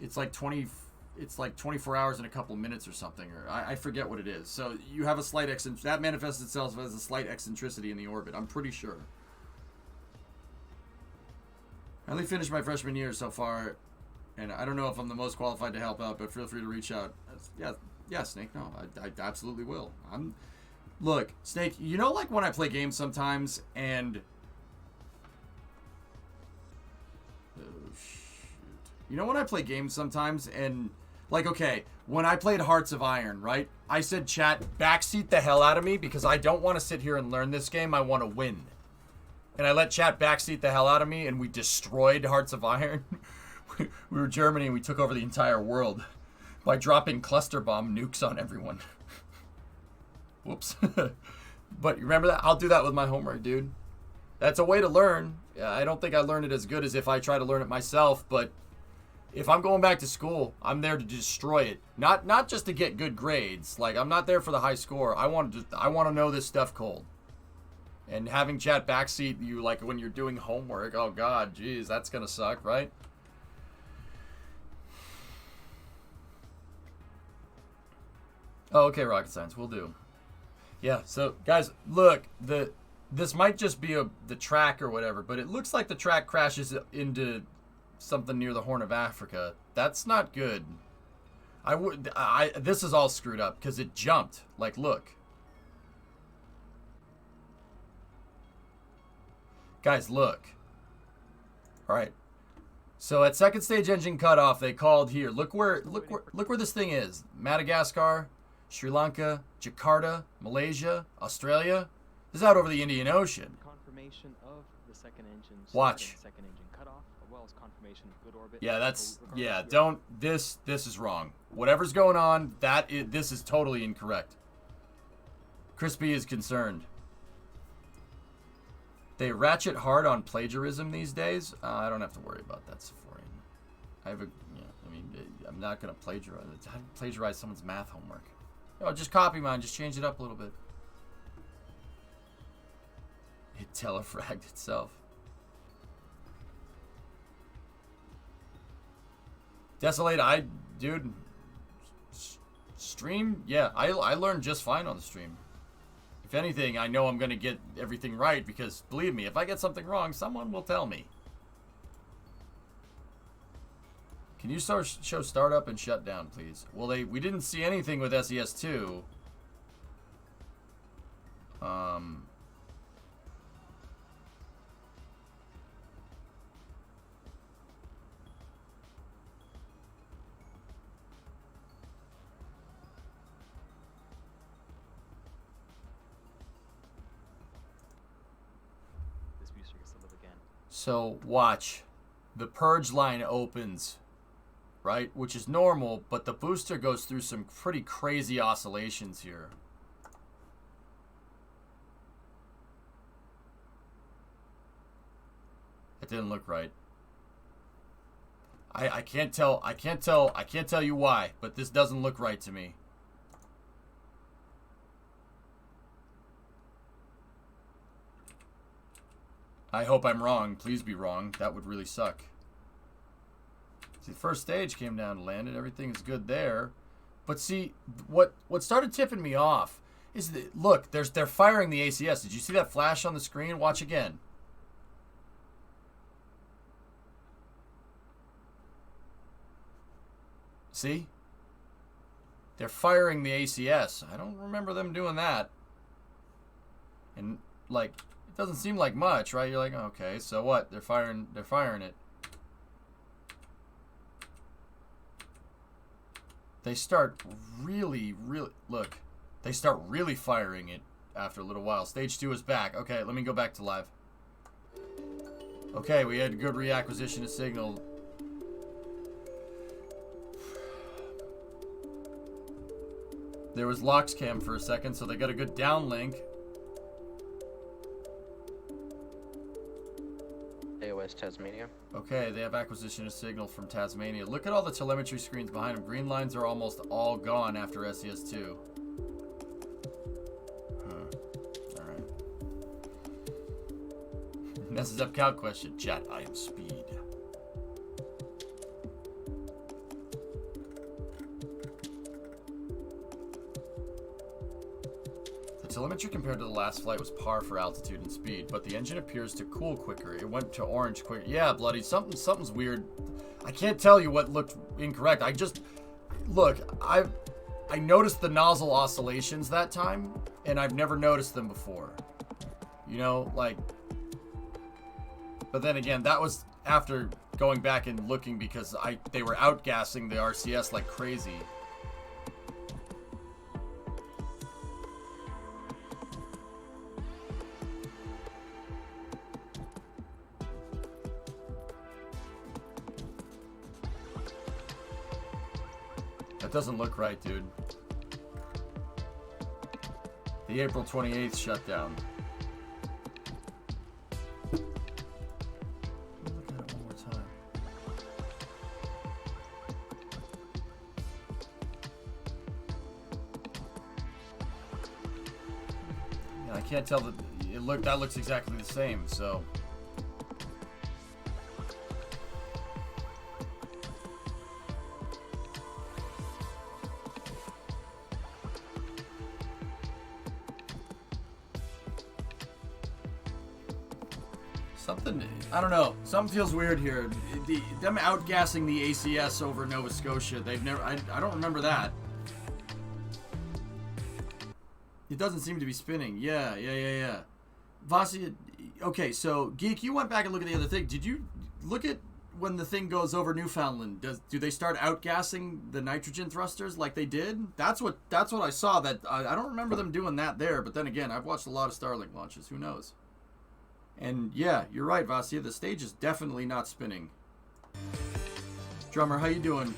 It's like 24 hours and a couple of minutes or something, or I forget what it is. So you have a slight that manifests itself as a slight eccentricity in the orbit. I'm pretty sure. I only finished my freshman year so far, and I don't know if I'm the most qualified to help out, but feel free to reach out. Yeah, Snake. No, I absolutely will. Look, Snake. You know, like when I play games sometimes, and you know when I play games sometimes, and like, okay, when I played Hearts of Iron, right? I said, chat, backseat the hell out of me because I don't want to sit here and learn this game. I want to win. And I let chat backseat the hell out of me, and we destroyed Hearts of Iron. We were Germany, and we took over the entire world by dropping cluster bomb nukes on everyone. Whoops. But you remember that? I'll do that with my homework, dude. That's a way to learn. I don't think I learned it as good as if I try to learn it myself, but if I'm going back to school, I'm there to destroy it. Not just to get good grades. Like, I'm not there for the high score. I want to know this stuff cold. And having chat backseat you, like, when you're doing homework, oh god, geez, that's gonna suck, right? Oh, okay, rocket science, we'll do. Yeah, so guys, look, this might just be the track or whatever, but it looks like the track crashes into something near the Horn of Africa. That's not good. This is all screwed up because it jumped. Like, look. Guys, look. All right. So at second stage engine cutoff, they called here. Look where this thing is. Madagascar, Sri Lanka, Jakarta, Malaysia, Australia. This is out over the Indian Ocean. Confirmation of the second engine. Watch. Second engine cutoff, as well as confirmation of good orbit. Yeah, don't. This is wrong. Whatever's going on, this is totally incorrect. Crispy is concerned. They ratchet hard on plagiarism these days. I don't have to worry about that, Sephorian. I'm not gonna plagiarize. How do you plagiarize someone's math homework? Oh, just copy mine. Just change it up a little bit. It telefragged itself. Desolate, dude. Stream, yeah, I learned just fine on the stream. If anything, I know I'm going to get everything right because, believe me, if I get something wrong, someone will tell me. Can you show startup and shut down, please? Well, we didn't see anything with SES2. So watch, the purge line opens, right? Which is normal, but the booster goes through some pretty crazy oscillations here. It didn't look right. I can't tell you why, but this doesn't look right to me. I hope I'm wrong. Please be wrong. That would really suck. See, the first stage came down and landed. Everything is good there. But see, what started tipping me off is that, look, they're firing the ACS. Did you see that flash on the screen? Watch again. See? They're firing the ACS. I don't remember them doing that. And, like, it doesn't seem like much, right? You're like, okay, so what? They're firing it. They start really, look, they start really firing it after a little while. Stage 2 is back. Okay, let me go back to live. Okay, we had good reacquisition of signal. There was LoxCam for a second, so they got a good downlink. AOS Tasmania. Okay, they have acquisition of signal from Tasmania. Look at all the telemetry screens behind them. Green lines are almost all gone after SES2. Alright. Messes up calc question. Chat, I am speed. Telemetry compared to the last flight was par for altitude and speed, but the engine appears to cool quicker. It went to orange quicker. Yeah, bloody, something's weird. I can't tell you what looked incorrect. I just look. I noticed the nozzle oscillations that time, and I've never noticed them before. You know, like. But then again, that was after going back and looking because they were outgassing the RCS like crazy. That doesn't look right, dude. The April 28th shutdown. Look at it one more time. Yeah, I can't tell that that looks exactly the same, so. I don't know. Something feels weird here. Them outgassing the ACS over Nova Scotia. They've never. I don't remember that. It doesn't seem to be spinning. Yeah. Vasi, okay, so Geek, you went back and looked at the other thing. Did you look at when the thing goes over Newfoundland? Do they start outgassing the nitrogen thrusters like they did? That's what I saw. That I don't remember them doing that there. But then again, I've watched a lot of Starlink launches. Who knows? And yeah, you're right, Vasia. The stage is definitely not spinning. Drummer, how you doing?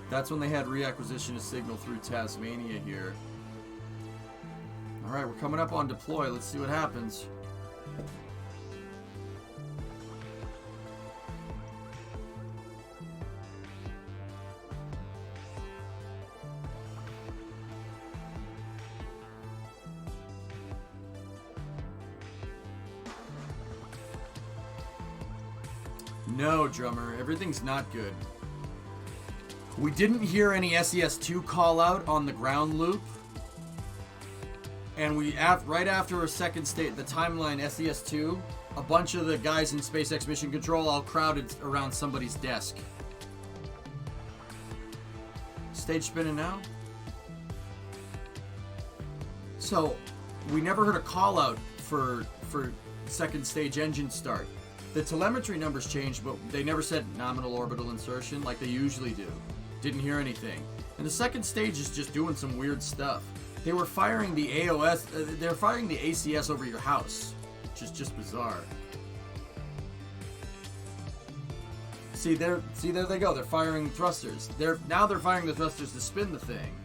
That's when they had reacquisition of signal through Tasmania here. All right, we're coming up on deploy. Let's see what happens. No, Drummer, everything's not good. We didn't hear any SES2 call out on the ground loop. And right after a second state, the timeline SES2, a bunch of the guys in Space X Mission Control all crowded around somebody's desk. Stage spinning now. So, we never heard a call out for second stage engine start. The telemetry numbers changed, but they never said nominal orbital insertion like they usually do. Didn't hear anything. And the second stage is just doing some weird stuff. They were firing the they're firing the ACS over your house, which is just bizarre. See there they go. They're firing thrusters. Now they're firing the thrusters to spin the thing.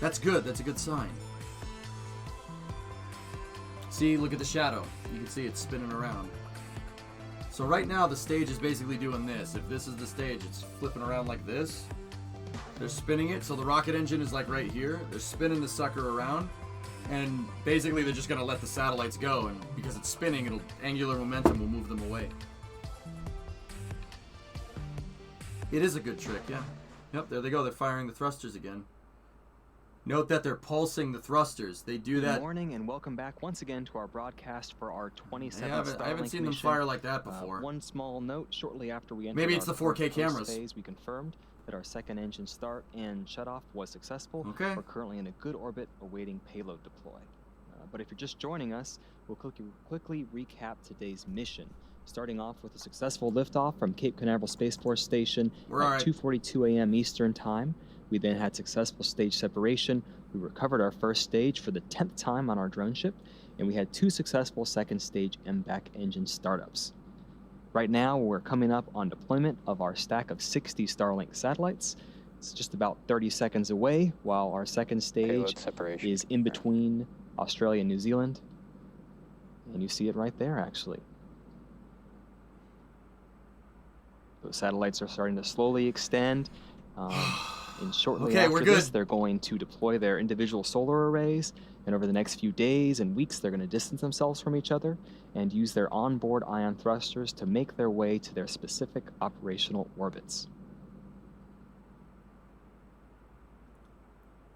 That's good. That's a good sign. See, look at the shadow. You can see it's spinning around. So right now the stage is basically doing this. If this is the stage, it's flipping around like this. They're spinning it, so the rocket engine is like right here. They're spinning the sucker around, and basically they're just gonna let the satellites go, and because it's spinning, angular momentum will move them away. It is a good trick, yeah. Yep, there they go. They're firing the thrusters again. Note that they're pulsing the thrusters. They do that. Good morning and welcome back once again to our broadcast for our 27th Starlink I haven't seen them mission. fire like that before. One small note: shortly after we entered Maybe it's the 4K current cameras. phase, we confirmed that our second engine start and shutoff was successful. Okay. We're currently in a good orbit awaiting payload deploy. But if you're just joining us, we'll quickly recap today's mission. Starting off with a successful liftoff from Cape Canaveral Space Force Station at 2:42 a.m. Eastern Time. We then had successful stage separation. We recovered our first stage for the 10th time on our drone ship, and we had 2 successful second stage MVAC engine startups. Right now, we're coming up on deployment of our stack of 60 Starlink satellites. It's just about 30 seconds away, while our second stage is in between Australia and New Zealand. And you see it right there, actually. Those satellites are starting to slowly extend. And shortly after this, they're going to deploy their individual solar arrays. And over the next few days and weeks, they're going to distance themselves from each other and use their onboard ion thrusters to make their way to their specific operational orbits.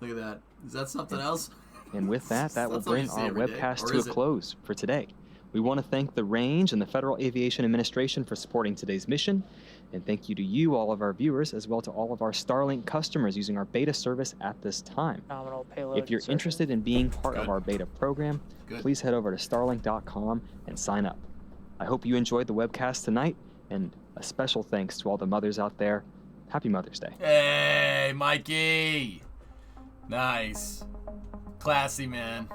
Look at that. Is that something else? And with that, that will bring our webcast to a close for today. We want to thank the Range and the Federal Aviation Administration for supporting today's mission. And thank you to you, all of our viewers, as well to all of our Starlink customers using our beta service at this time. If you're interested in being part of our beta program, please head over to starlink.com and sign up. I hope you enjoyed the webcast tonight, and a special thanks to all the mothers out there. Happy Mother's Day. Hey, Mikey! Nice. Classy, man.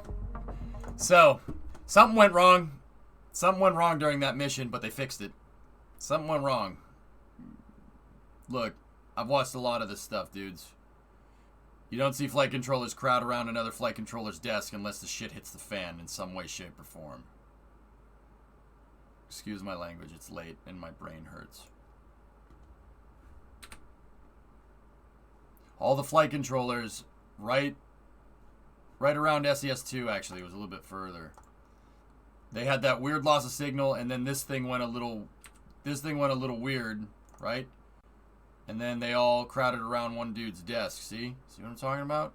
So, something went wrong. Something went wrong during that mission, but they fixed it. Something went wrong. Look, I've watched a lot of this stuff, dudes. You don't see flight controllers crowd around another flight controller's desk unless the shit hits the fan in some way, shape, or form. Excuse my language, it's late and my brain hurts. All the flight controllers, right around SES-2, actually, it was a little bit further. They had that weird loss of signal, and then this thing went a little weird, right? And then they all crowded around one dude's desk. See what I'm talking about?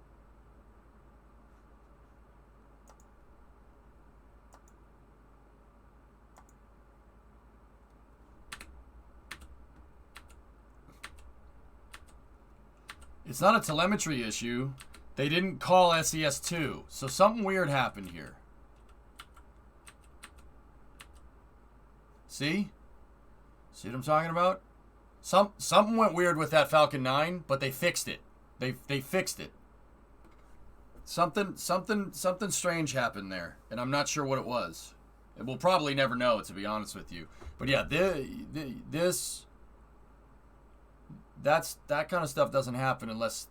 It's not a telemetry issue. They didn't call SES-2, so something weird happened here. See what I'm talking about? Something went weird with that Falcon 9, but they fixed it. They fixed it. Something strange happened there, and I'm not sure what it was. We'll probably never know, to be honest with you. But yeah, that kind of stuff doesn't happen unless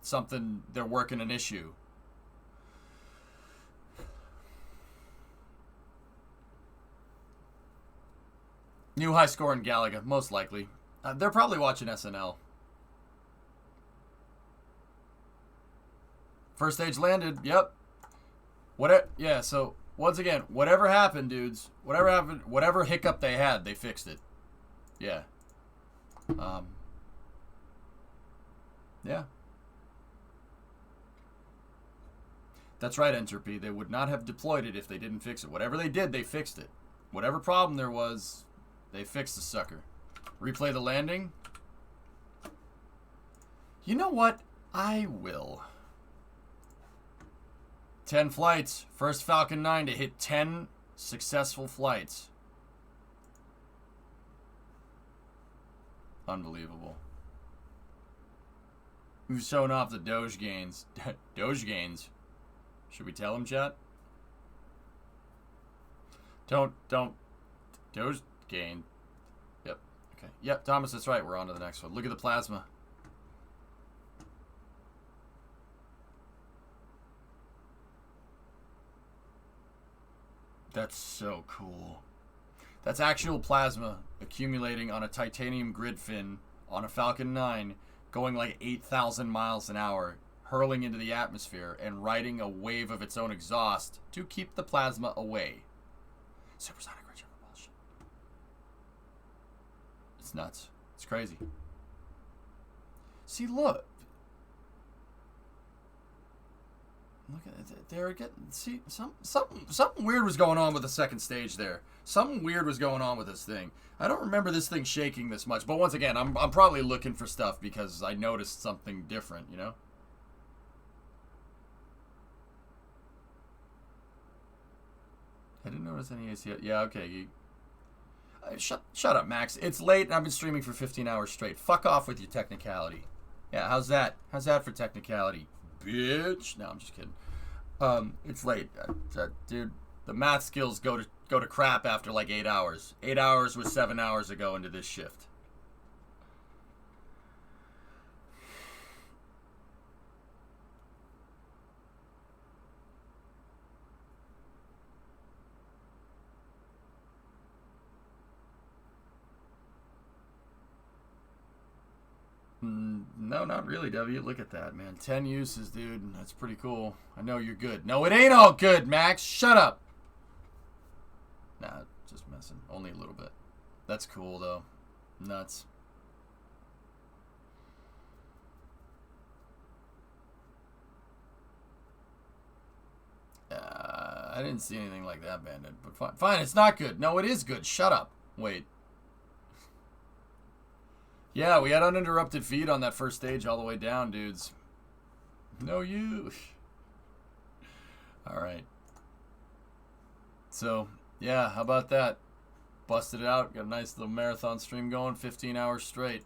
they're working an issue. New high score in Galaga, most likely. They're probably watching SNL. First stage landed. Yep. Yeah, so once again, whatever happened, dudes, whatever hiccup they had, they fixed it. Yeah. Yeah. That's right, Entropy. They would not have deployed it if they didn't fix it. Whatever they did, they fixed it. Whatever problem there was, they fixed the sucker. Replay the landing. You know what? I will. 10 flights. First Falcon 9 to hit 10 successful flights. Unbelievable. Who's showing off the Doge gains? Doge gains. Should we tell him, chat? Don't. Doge gain. Yep. Okay. Yep, Thomas, that's right. We're on to the next one. Look at the plasma. That's so cool. That's actual plasma accumulating on a titanium grid fin on a Falcon 9, going like 8,000 miles an hour, hurling into the atmosphere and riding a wave of its own exhaust to keep the plasma away. Supersonic rich repulsion. It's nuts. It's crazy. See, look. Look at it. They're getting. See, something weird was going on with the second stage there. Something weird was going on with this thing. I don't remember this thing shaking this much. But once again, I'm probably looking for stuff because I noticed something different, you know? I didn't notice any ACL. Yeah, okay. Shut up, Max. It's late and I've been streaming for 15 hours straight. Fuck off with your technicality. Yeah, how's that? How's that for technicality? Bitch. No, I'm just kidding. It's late. Dude, the math skills go to crap after like 8 hours. 8 hours was 7 hours ago into this shift. No, not really, W. Look at that, man. 10 uses, dude. That's pretty cool. I know you're good. No, it ain't all good, Max. Shut up. Nah, just messing. Only a little bit. That's cool, though. Nuts. I didn't see anything like that, Bandit. But fine. Fine, it's not good. No, it is good. Shut up. Wait. Yeah, we had uninterrupted feed on that first stage all the way down, dudes. No you. All right. So, yeah, how about that? Busted it out. Got a nice little marathon stream going, 15 hours straight.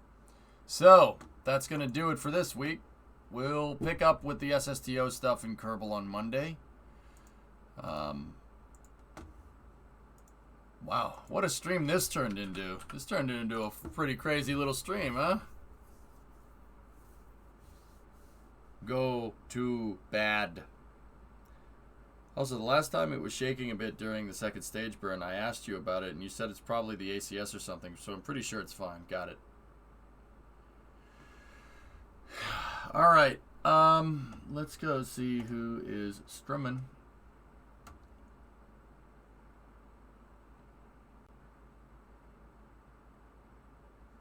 So, that's going to do it for this week. We'll pick up with the SSTO stuff in Kerbal on Monday. Wow, what a stream this turned into. This turned into a pretty crazy little stream, huh? Go to bad. Also, the last time it was shaking a bit during the second stage burn, I asked you about it, and you said it's probably the ACS or something, so I'm pretty sure it's fine. Got it. All right, let's go see who is strumming.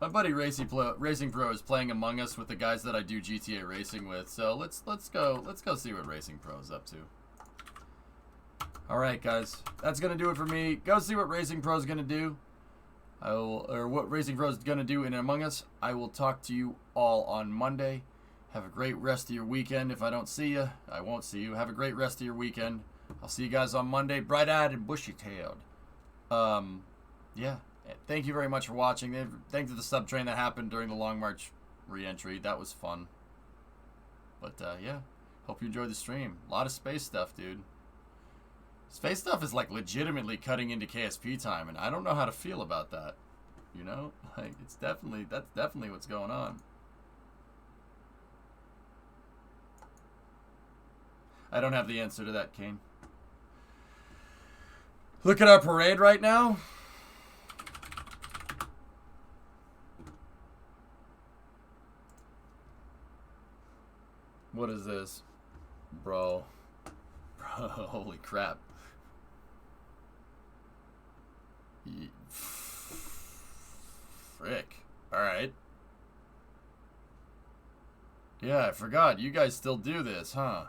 My buddy Racing Pro is playing Among Us with the guys that I do GTA racing with. So let's go see what Racing Pro is up to. All right, guys, that's gonna do it for me. Go see what Racing Pro is gonna do. What Racing Pro is gonna do in Among Us. I will talk to you all on Monday. Have a great rest of your weekend. If I don't see you, I won't see you. Have a great rest of your weekend. I'll see you guys on Monday, bright-eyed and bushy-tailed. Yeah. Thank you very much for watching. Thanks to the sub-train that happened during the Long March re-entry. That was fun. But, yeah. Hope you enjoyed the stream. A lot of space stuff, dude. Space stuff is, like, legitimately cutting into KSP time, and I don't know how to feel about that. You know? Like, that's definitely what's going on. I don't have the answer to that, Kane. Look at our parade right now. What is this? Bro, holy crap. Frick. Alright. Yeah, I forgot. You guys still do this, huh?